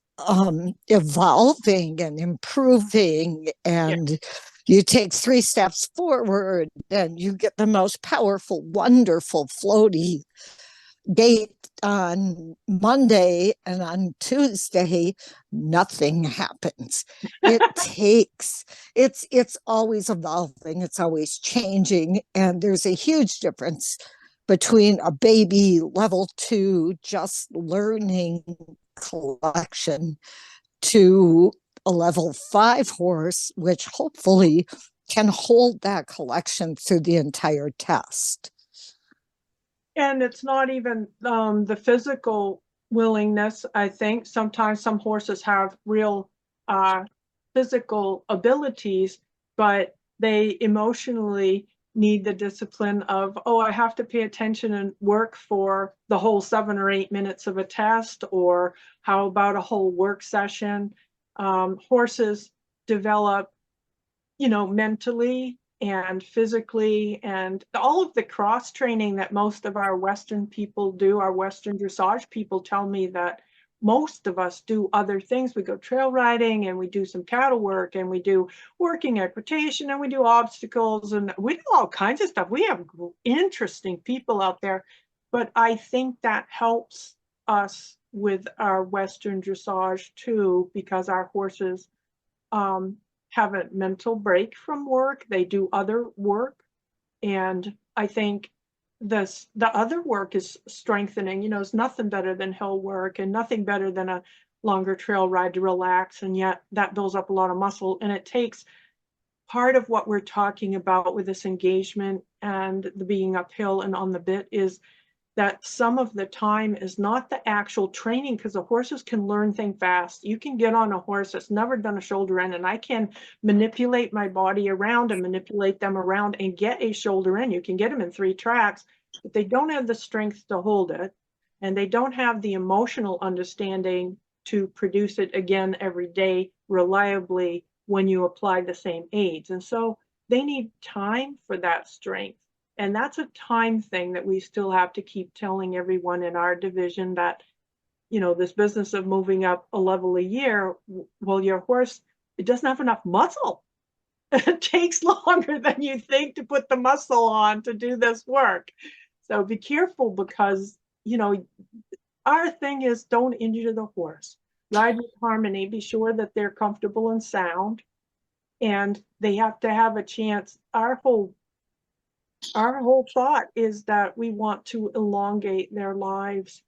S2: evolving and improving, and you take 3 steps forward and you get the most powerful, wonderful, floaty gait on Monday, and on Tuesday nothing happens. It's always evolving, it's always changing, and there's a huge difference between a baby level 2 just learning collection to a level 5 horse, which hopefully can hold that collection through the entire test.
S1: And it's not even the physical willingness. I think sometimes some horses have real physical abilities, but they emotionally need the discipline of, oh, I have to pay attention and work for the whole 7 or 8 minutes of a test, or how about a whole work session? Horses develop, mentally and physically, and all of the cross training that most of our Western people do, our Western dressage people tell me that most of us do other things. We go trail riding and we do some cattle work and we do working equitation and we do obstacles and we do all kinds of stuff. We have interesting people out there, but I think that helps us with our Western dressage too, because our horses have a mental break from work. They do other work. And I think the other work is strengthening. It's nothing better than hill work and nothing better than a longer trail ride to relax. And yet that builds up a lot of muscle. And it takes part of what we're talking about with this engagement and the being uphill and on the bit is that some of the time is not the actual training, because the horses can learn things fast. You can get on a horse that's never done a shoulder in, and I can manipulate my body around and manipulate them around and get a shoulder in. You can get them in 3 tracks, but they don't have the strength to hold it, and they don't have the emotional understanding to produce it again every day reliably when you apply the same aids. And so they need time for that strength. And that's a time thing that we still have to keep telling everyone in our division, that, this business of moving up a level a year, well, your horse, it doesn't have enough muscle. It takes longer than you think to put the muscle on to do this work. So be careful, because, our thing is don't injure the horse. Ride with harmony, be sure that they're comfortable and sound, and they have to have a chance. Our whole thought is that we want to elongate their lives.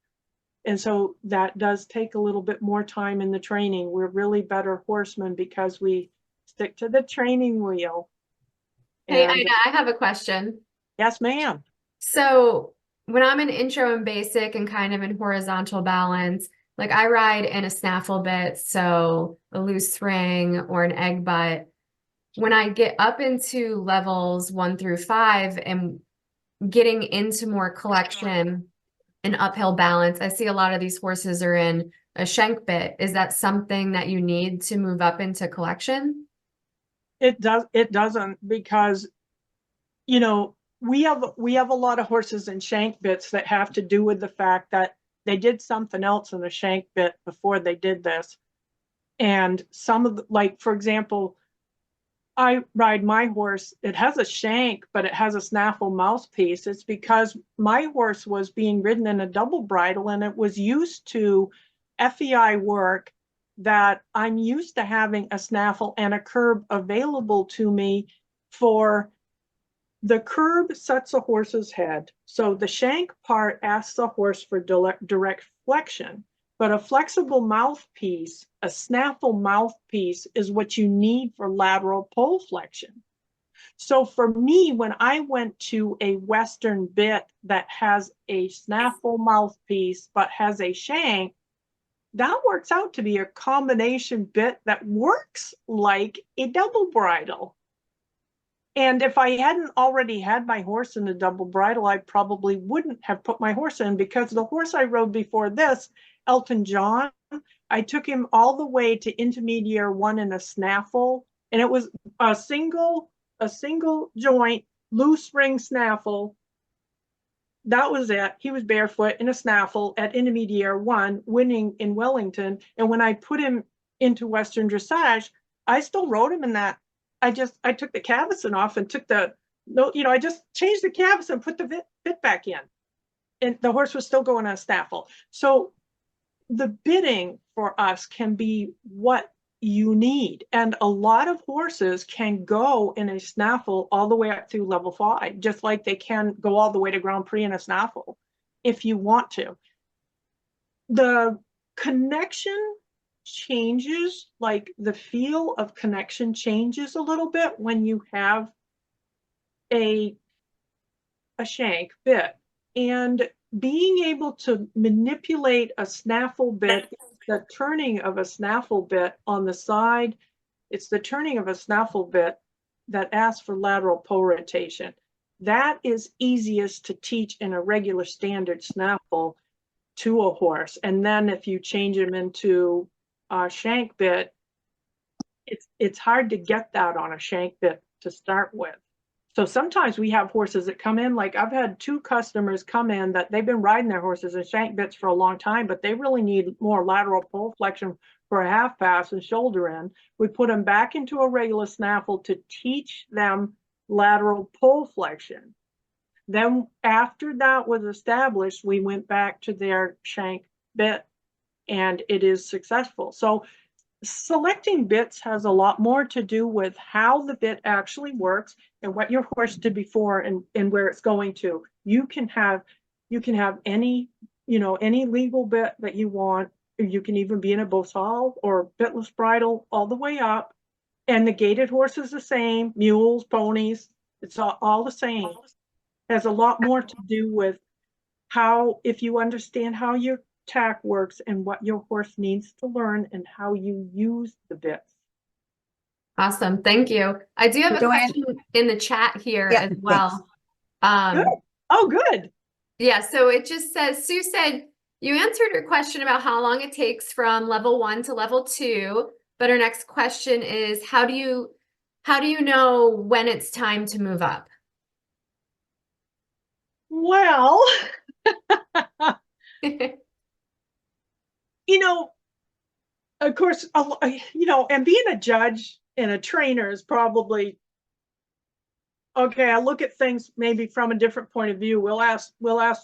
S1: And so that does take a little bit more time in the training. We're really better horsemen because we stick to the training wheel.
S4: Hey,
S1: And
S4: Ida, I have a question.
S1: yes, ma'am.
S4: So when I'm in intro and basic and kind of in horizontal balance, like I ride in a snaffle bit, so a loose ring or an egg butt. When I get up into levels 1 through 5 and getting into more collection and uphill balance, I see a lot of these horses are in a shank bit. Is that something that you need to move up into collection?
S1: It doesn't, because, we have a lot of horses in shank bits that have to do with the fact that they did something else in the shank bit before they did this. And some of the, like, for example, I ride my horse, it has a shank, but it has a snaffle mouthpiece. It's because my horse was being ridden in a double bridle and it was used to FEI work, that I'm used to having a snaffle and a curb available to me. For the curb sets a horse's head. So the shank part asks the horse for direct flexion. But a flexible mouthpiece, a snaffle mouthpiece, is what you need for lateral pole flexion. So for me, when I went to a Western bit that has a snaffle mouthpiece but has a shank, that works out to be a combination bit that works like a double bridle. And if I hadn't already had my horse in a double bridle, I probably wouldn't have put my horse in, because the horse I rode before this, Elton John, I took him all the way to intermediate 1 in a snaffle, and it was a single joint, loose ring snaffle. That was it. He was barefoot in a snaffle at intermediate 1, winning in Wellington. And when I put him into Western dressage, I still rode him in that. I took the cavesson off and took I just changed the cavesson, put the bit back in, and the horse was still going on a snaffle. So the bitting for us can be what you need. And a lot of horses can go in a snaffle all the way up through level 5, just like they can go all the way to Grand Prix in a snaffle if you want to. The connection changes, like the feel of connection changes a little bit when you have a shank bit. And being able to manipulate a snaffle bit, the turning of a snaffle bit on the side, it's the turning of a snaffle bit that asks for lateral pole rotation. That is easiest to teach in a regular standard snaffle to a horse. And then if you change him into a shank bit, it's hard to get that on a shank bit to start with. So sometimes we have horses that come in, like I've had 2 customers come in that they've been riding their horses in shank bits for a long time, but they really need more lateral pole flexion for a half pass and shoulder in. We put them back into a regular snaffle to teach them lateral pole flexion. Then after that was established, we went back to their shank bit, and it is successful. So selecting bits has a lot more to do with how the bit actually works and what your horse did before and where it's going to. You can have any, any legal bit that you want. You can even be in a Bosal or bitless bridle all the way up. And the gaited horse is the same, mules, ponies, it's all the same. It has a lot more to do with how, if you understand how your tack works and what your horse needs to learn and how you use the bits.
S4: Awesome. Thank you. I do have a
S2: Joanne?
S4: question in the chat here
S2: Yeah,
S4: as well.
S1: Good. Oh, good.
S4: Yeah, so it just says, Sue said, you answered her question about how long it takes from level 1 to level 2, but her next question is, how do you know when it's time to move up?
S1: Well, of course, and being a judge and a trainer is probably, okay, I look at things maybe from a different point of view. We'll ask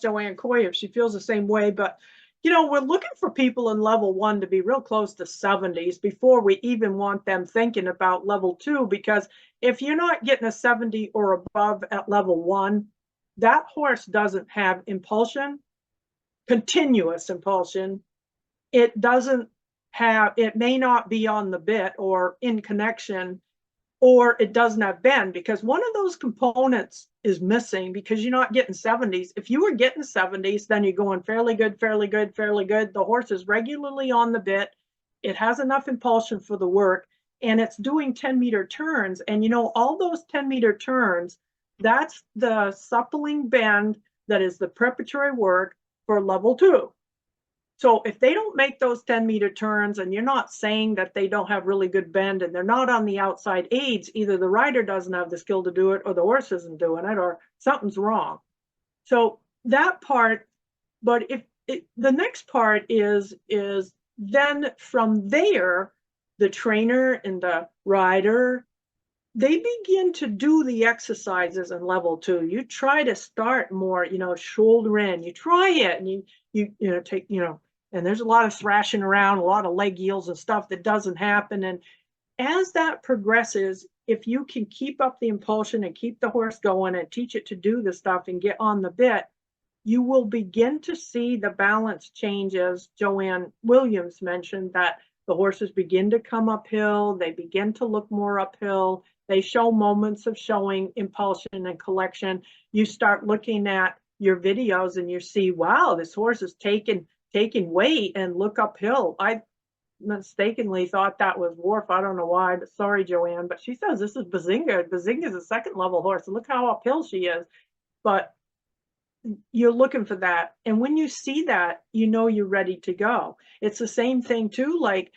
S1: Joanne Coy if she feels the same way, but we're looking for people in level 1 to be real close to 70s before we even want them thinking about level 2, because if you're not getting a 70 or above at level 1, that horse doesn't have impulsion, continuous impulsion. It may not be on the bit or in connection, or it doesn't have bend, because one of those components is missing because you're not getting 70s. If you were getting 70s, then you're going fairly good, fairly good, fairly good. The horse is regularly on the bit. It has enough impulsion for the work, and it's doing 10-meter turns. And all those 10-meter turns, that's the suppling bend that is the preparatory work for level 2. So if they don't make those 10-meter turns, and you're not saying that they don't have really good bend and they're not on the outside aids, either the rider doesn't have the skill to do it or the horse isn't doing it, or something's wrong. So that part, but the next part is then from there, the trainer and the rider, they begin to do the exercises in level 2. You try to start more, shoulder in, you try it, and you take, and there's a lot of thrashing around, a lot of leg yields and stuff that doesn't happen. And as that progresses, if you can keep up the impulsion and keep the horse going and teach it to do the stuff and get on the bit, you will begin to see the balance change, as Joanne Williams mentioned, that the horses begin to come uphill, they begin to look more uphill, they show moments of showing impulsion and collection. You start looking at your videos and you see, wow, this horse is taking weight and look uphill. I mistakenly thought that was Wharf. I don't know why, but sorry, Joanne, but she says this is Bazinga. Bazinga's a 2nd level horse, and look how uphill she is. But you're looking for that. And when you see that, you're ready to go. It's the same thing too. Like,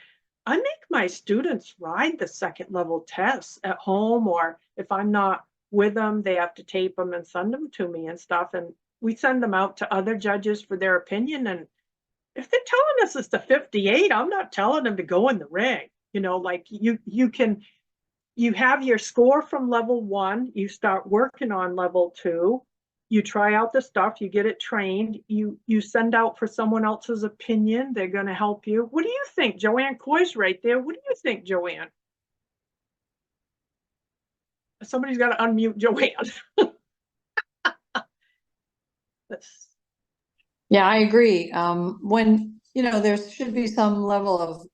S1: I make my students ride the 2nd level tests at home, or if I'm not with them, they have to tape them and send them to me and stuff. And we send them out to other judges for their opinion. And if they're telling us it's the 58, I'm not telling them to go in the ring. Like you have your score from level 1, you start working on level 2, you try out the stuff, you get it trained, you send out for someone else's opinion. They're going to help you. What do you think? Joanne Coy's right there. What do you think, Joanne? Somebody's got to unmute Joanne.
S3: Yeah, I agree. When, there should be some level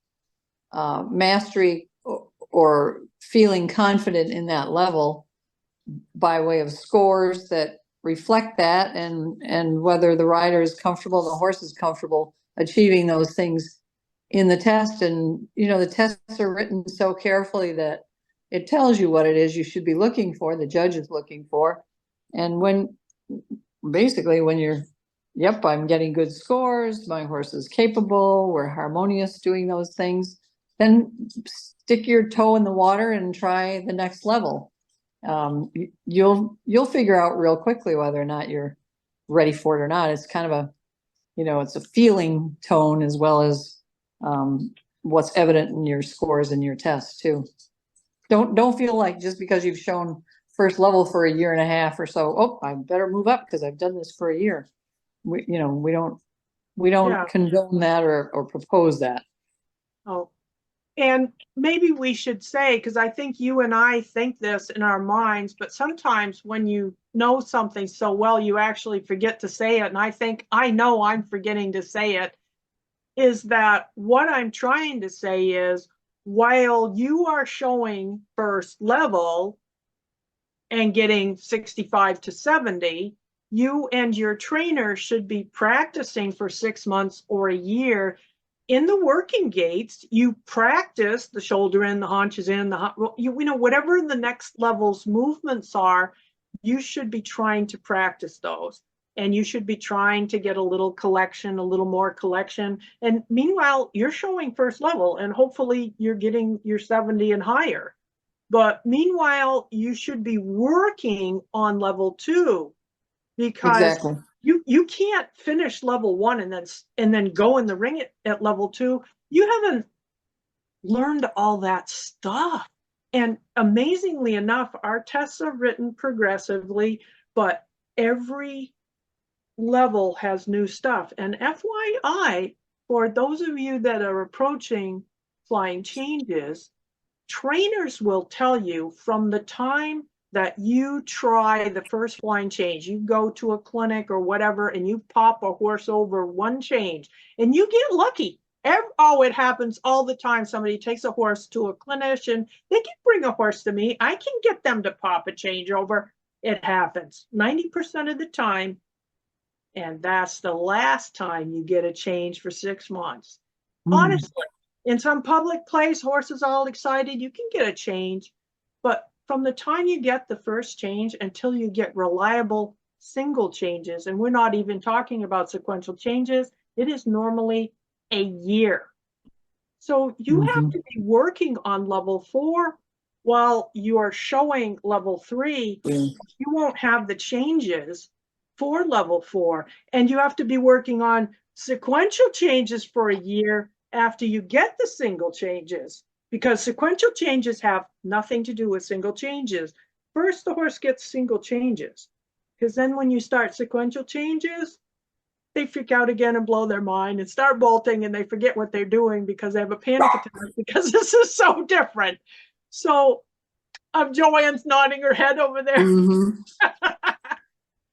S3: of mastery or feeling confident in that level by way of scores that reflect that, and whether the rider is comfortable, the horse is comfortable achieving those things in the test. And, the tests are written so carefully that it tells you what it is you should be looking for, the judge is looking for. And when you're, yep, I'm getting good scores, my horse is capable, we're harmonious doing those things, then stick your toe in the water and try the next level. You'll figure out real quickly whether or not you're ready for it or not. It's kind of a, it's a feeling tone as well as what's evident in your scores and your tests too. Don't feel like just because you've shown first level for a year and a half or so, oh, I better move up because I've done this for a year. We don't
S1: Yeah.
S3: condone that or propose that.
S1: Oh, and maybe we should say, because I think you and I think this in our minds, but sometimes when you know something so well, you actually forget to say it. And I know I'm forgetting to say it, is that what I'm trying to say is, while you are showing first level and getting 65 to 70, you and your trainer should be practicing for 6 months or a year in the working gaits. You practice the shoulder in, the haunches in, whatever the next level's movements are, you should be trying to practice those. And you should be trying to get a little more collection. And meanwhile, you're showing first level, and hopefully you're getting your 70 and higher. But meanwhile, you should be working on level 2, because
S3: Exactly.
S1: you can't finish level 1 and then go in the ring at level 2. You haven't learned all that stuff. And amazingly enough, our tests are written progressively, but every level has new stuff. And FYI, for those of you that are approaching flying changes, trainers will tell you from the time that you try the first flying change, you go to a clinic or whatever, and you pop a horse over one change, and you get lucky. It happens all the time. Somebody takes a horse to a clinician, they can bring a horse to me, I can get them to pop a change over. It happens 90% of the time. And that's the last time you get a change for 6 months. Honestly, in some public place, horses all excited, you can get a change. But from the time you get the first change until you get reliable single changes, and we're not even talking about sequential changes, it is normally a year. So you have to be working on level 4 while you are showing level 3. You won't have the changes for level 4. And you have to be working on sequential changes for a year after you get the single changes, because sequential changes have nothing to do with single changes. First, the horse gets single changes, because then when you start sequential changes, they freak out again and blow their mind and start bolting, and they forget what they're doing because they have a panic attack, because this is so different. So Joanne's nodding her head over there.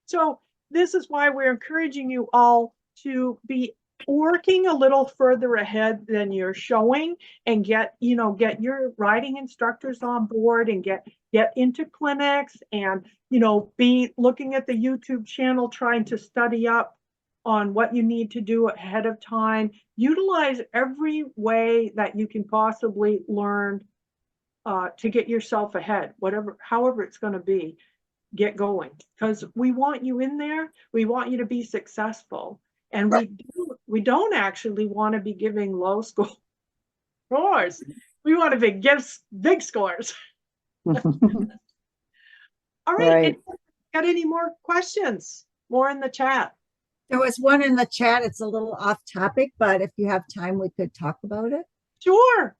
S1: So this is why we're encouraging you all to be working a little further ahead than you're showing, and get your riding instructors on board, and get into clinics, and be looking at the YouTube channel, trying to study up on what you need to do ahead of time. Utilize every way that you can possibly learn to get yourself ahead, however it's going to be. Get going, because we want you in there. We want you to be successful, and we don't actually want to be giving low scores. We want to give big scores. All right. Got any more questions? More in the chat?
S2: There was one in the chat. It's a little off topic, but if you have time, we could talk about it.
S1: Sure.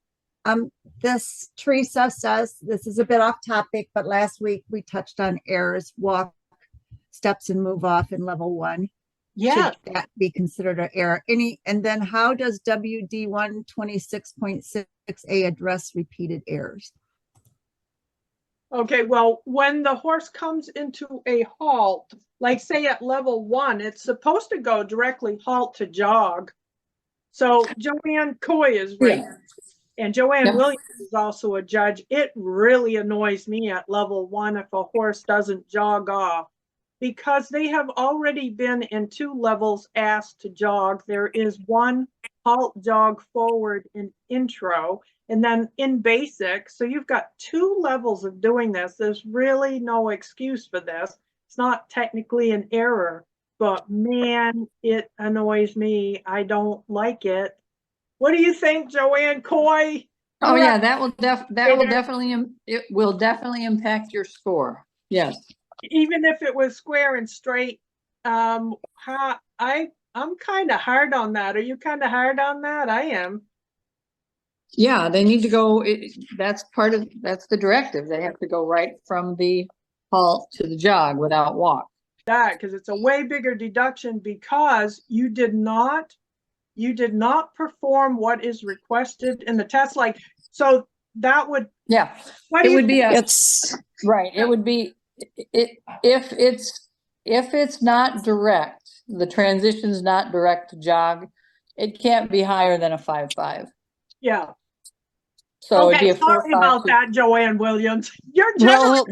S2: This Teresa says, this is a bit off topic, but last week we touched on errors walk
S5: steps and move off in level 1?
S1: Yeah,
S5: Should that be considered an error? And then how does WD 126.6A address repeated errors?
S1: okay, well, when the horse comes into a halt, like say at level 1, it's supposed to go directly halt to jog. So Joanne Coy is right.
S3: Yeah.
S1: And Joanne
S3: Yeah.
S1: Williams is also a judge. It really annoys me at level 1 if a horse doesn't jog off, because they have already been in 2 levels asked to jog. There is 1 halt jog forward in intro, and then in basic. So you've got 2 levels of doing this. There's really no excuse for this. It's not technically an error, but man, it annoys me. I don't like it. What do you think, Joanne Coy?
S3: Oh,
S1: You're
S3: yeah,
S1: up
S3: that will
S1: there.
S3: definitely, it will definitely impact your score. Yes.
S1: Even if it was square and straight. I'm kind of hard on that. Are you kind of hard on that? I am.
S3: Yeah, they need to go, that's the directive. They have to go right from the halt to the jog without walk.
S1: That because it's a way bigger deduction because you did not perform what is requested in the test. Like, so that would,
S3: Yeah,
S1: what do
S3: it
S1: you
S3: would be
S1: think?
S2: It's,
S3: right, it would be, if it's not direct, the transition's not direct to jog, it can't be higher than a 5.5.
S1: Yeah.
S3: So it'd
S1: Okay,
S3: be a
S1: sorry
S3: 4.5.
S1: about that, Joanne Williams. You're generous.
S2: well,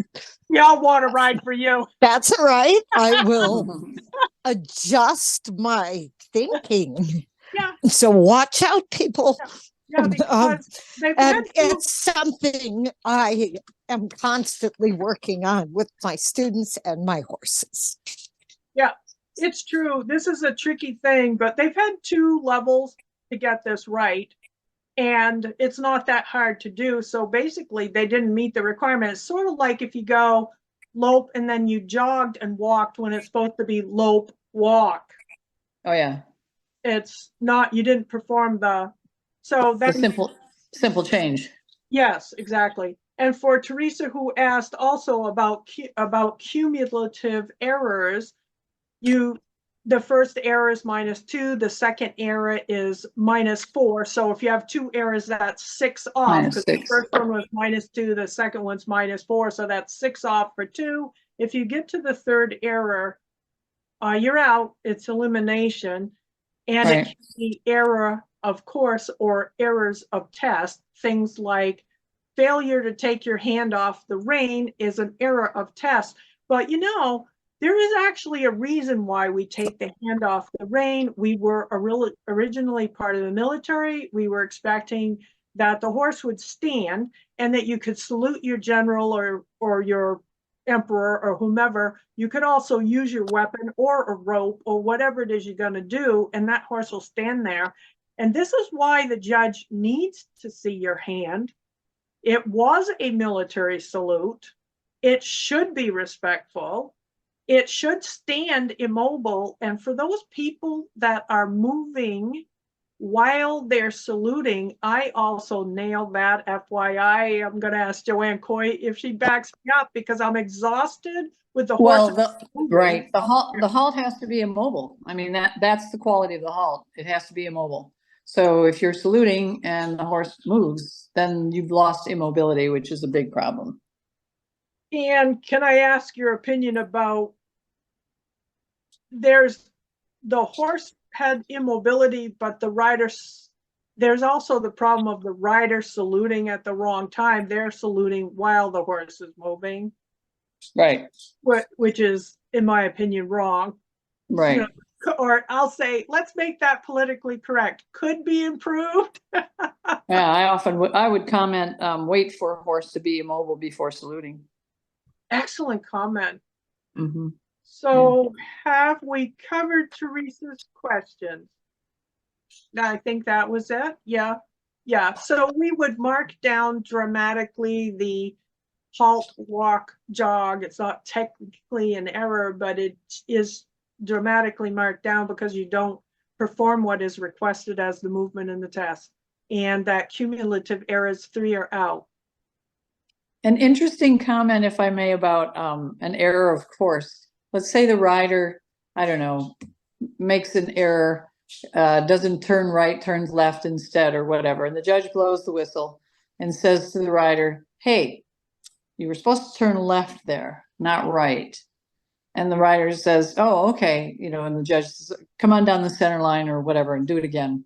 S1: We all want to ride for you.
S2: that's all right. I will adjust my thinking.
S1: Yeah,
S2: So watch out, people.
S1: yeah, because they've had
S2: And it's something I am constantly working on with my students and my horses.
S1: Yeah, it's true. This is a tricky thing, but they've had 2 levels to get this right. And it's not that hard to do. So basically, they didn't meet the requirement. It's sort of like if you go lope and then you jogged and walked when it's supposed to be lope, walk.
S3: Oh, yeah,
S1: It's not, you didn't perform so
S3: the
S1: then,
S3: simple change.
S1: yes, exactly. And for Teresa, who asked also about cumulative errors, the first error is -2, the second error is -4. So if you have 2 errors, that's 6 off, because the
S3: -6.
S1: first one was -2, the second one's -4, so that's 6 off for 2. If you get to the 3rd error, you're out. It's elimination, and it
S3: Right.
S1: can be error of course or errors of test. Things like failure to take your hand off the rein is an error of test. But there is actually a reason why we take the hand off the rein. We were originally part of the military. We were expecting that the horse would stand and that you could salute your general or your emperor or whomever. You could also use your weapon or a rope or whatever it is you're going to do, and that horse will stand there. And this is why the judge needs to see your hand. It was a military salute. It should be respectful. It should stand immobile. And for those people that are moving while they're saluting, I also nailed that. FYI, I'm going to ask Joanne Coy if she backs me up because I'm exhausted with the horse.
S3: Right, the halt has to be immobile. I mean, that's the quality of the halt. It has to be immobile. So if you're saluting and the horse moves, then you've lost immobility, which is a big problem.
S1: And can I ask your opinion about, there's the horse had immobility, but there's also the problem of the rider saluting at the wrong time. They're saluting while the horse is moving.
S3: Right.
S1: Which is, in my opinion, wrong.
S3: Right.
S1: Or I'll say, let's make that politically correct. Could be improved.
S3: Yeah, I would comment, wait for a horse to be immobile before saluting.
S1: Excellent comment.
S3: Mm-hmm.
S1: So have we covered Teresa's questions? I think that was it. Yeah. So we would mark down dramatically the halt, walk, jog. It's not technically an error, but it is dramatically marked down because you don't perform what is requested as the movement in the test. And that cumulative errors 3 are out.
S3: An interesting comment, if I may, about an error of course. let's say the rider, I don't know, makes an error, doesn't turn right, turns left instead or whatever. And the judge blows the whistle and says to the rider, hey, you were supposed to turn left there, not right. And the rider says, oh, okay. You know, and the judge says, come on down the center line or whatever and do it again.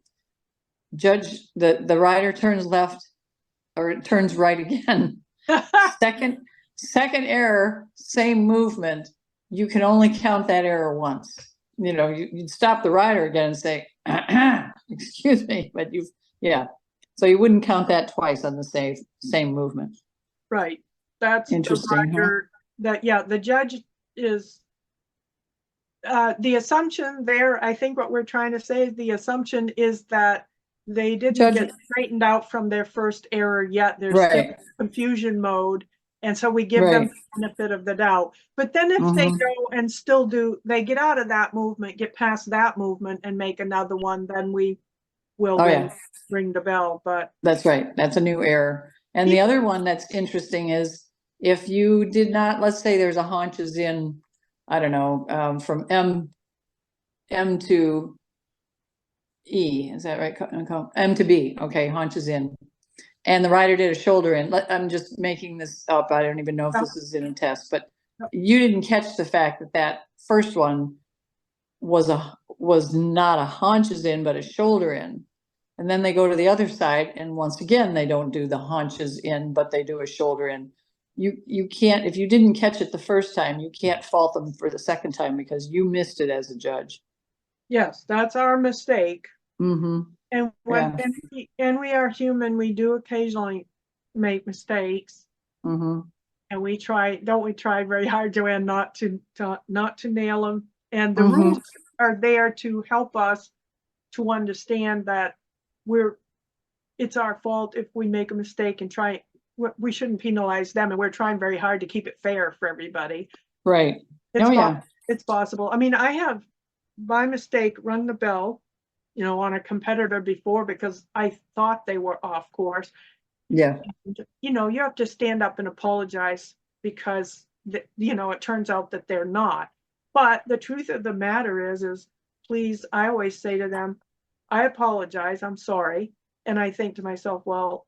S3: The rider turns left or turns right again. Second error, same movement. You can only count that error once. You know, you'd stop the rider again and say, excuse me, but yeah. So you wouldn't count that twice on the same movement.
S1: Right. That's
S3: interesting.
S1: The judge is the assumption there. I think what we're trying to say is the assumption is that they didn't get straightened out from their first error yet. There's still confusion mode. And so we give them the benefit of the doubt. But then if they go and still they get out of that movement, get past that movement and make another one, then we will ring the bell. But
S3: that's right. That's a new error. And the other one that's interesting is if you did not, let's say there's a haunches in, I don't know, from M to E, is that right? M to B, okay, haunches in. And the rider did a shoulder in. I'm just making this up. I don't even know if this is in a test, but you didn't catch the fact that first one was not a haunches in, but a shoulder in. And then they go to the other side, and once again, they don't do the haunches in, but they do a shoulder in. You can't, if you didn't catch it the first time, you can't fault them for the second time because you missed it as a judge.
S1: Yes, that's our mistake.
S3: Mm-hmm.
S1: And we are human. We do occasionally make mistakes.
S3: Mm-hmm.
S1: And we try very hard, Joanne, not to nail them. And the rules are there to help us to understand that it's our fault if we make a mistake and we shouldn't penalize them. And we're trying very hard to keep it fair for everybody.
S3: Right.
S1: It's possible. I mean, I have by mistake rung the bell, you know, on a competitor before because I thought they were off course.
S3: Yeah.
S1: And, you know, you have to stand up and apologize because, you know, it turns out that they're not. But the truth of the matter is please, I always say to them, I apologize, I'm sorry. And I think to myself, well,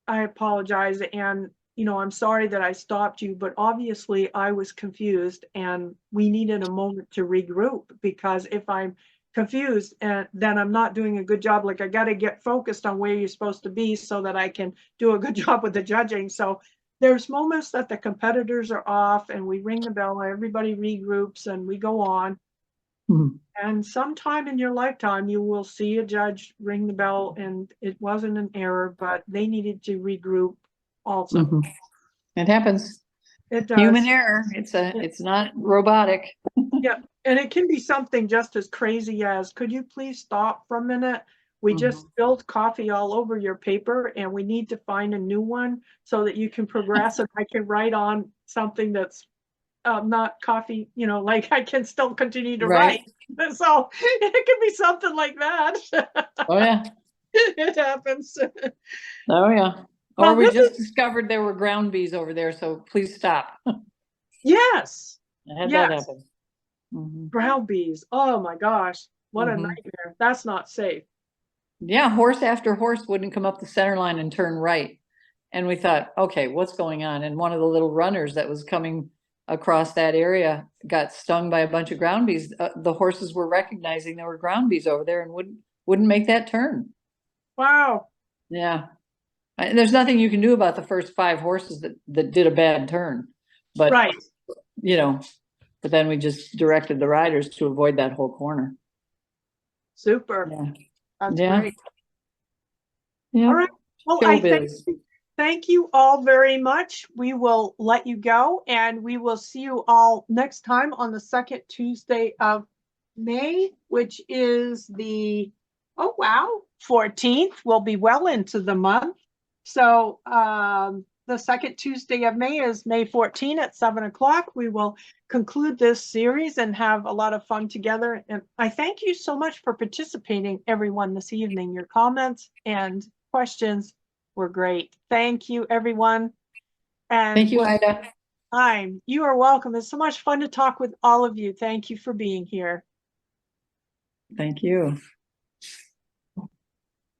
S1: I apologize and, you know, I'm sorry that I stopped you, but obviously I was confused and we needed a moment to regroup because if I'm confused and then I'm not doing a good job, like I got to get focused on where you're supposed to be so that I can do a good job with the judging. So there's moments that the competitors are off and we ring the bell, everybody regroups and we go on. And sometime in your lifetime, you will see a judge ring the bell and it wasn't an error, but they needed to regroup also.
S3: It happens.
S1: It does.
S3: Human error. It's not robotic.
S1: Yeah. And it can be something just as crazy as, could you please stop for a minute? We just spilled coffee all over your paper and we need to find a new one so that you can progress and I can write on something that's not coffee, you know, like I can still continue to write. So it can be something like that.
S3: Oh yeah.
S1: It happens.
S3: Oh yeah.
S1: Well,
S3: or we just discovered there were ground bees over there, so please stop.
S1: Yes.
S3: I had that happen.
S1: Ground bees. Oh my gosh. What a nightmare. That's not safe.
S3: Yeah, horse after horse wouldn't come up the center line and turn right. And we thought, okay, what's going on? And one of the little runners that was coming across that area got stung by a bunch of ground bees. The horses were recognizing there were ground bees over there and wouldn't make that turn.
S1: Wow.
S3: Yeah. And there's nothing you can do about the first 5 horses that did a bad turn. But, you know, but then we just directed the riders to avoid that whole corner.
S1: Super.
S3: Yeah.
S1: That's great.
S3: Yeah.
S1: All right. Well, I thank you all very much. We will let you go and we will see you all next time on the second Tuesday of May, which is the, 14th. We'll be well into the month. So the second Tuesday of May is May 14 at 7 o'clock. We will conclude this series and have a lot of fun together. And I thank you so much for participating, everyone, this evening. Your comments and questions were great. Thank you, everyone. And
S3: thank you, Ida.
S1: time. You are welcome. It's so much fun to talk with all of you. Thank you for being here.
S3: Thank you.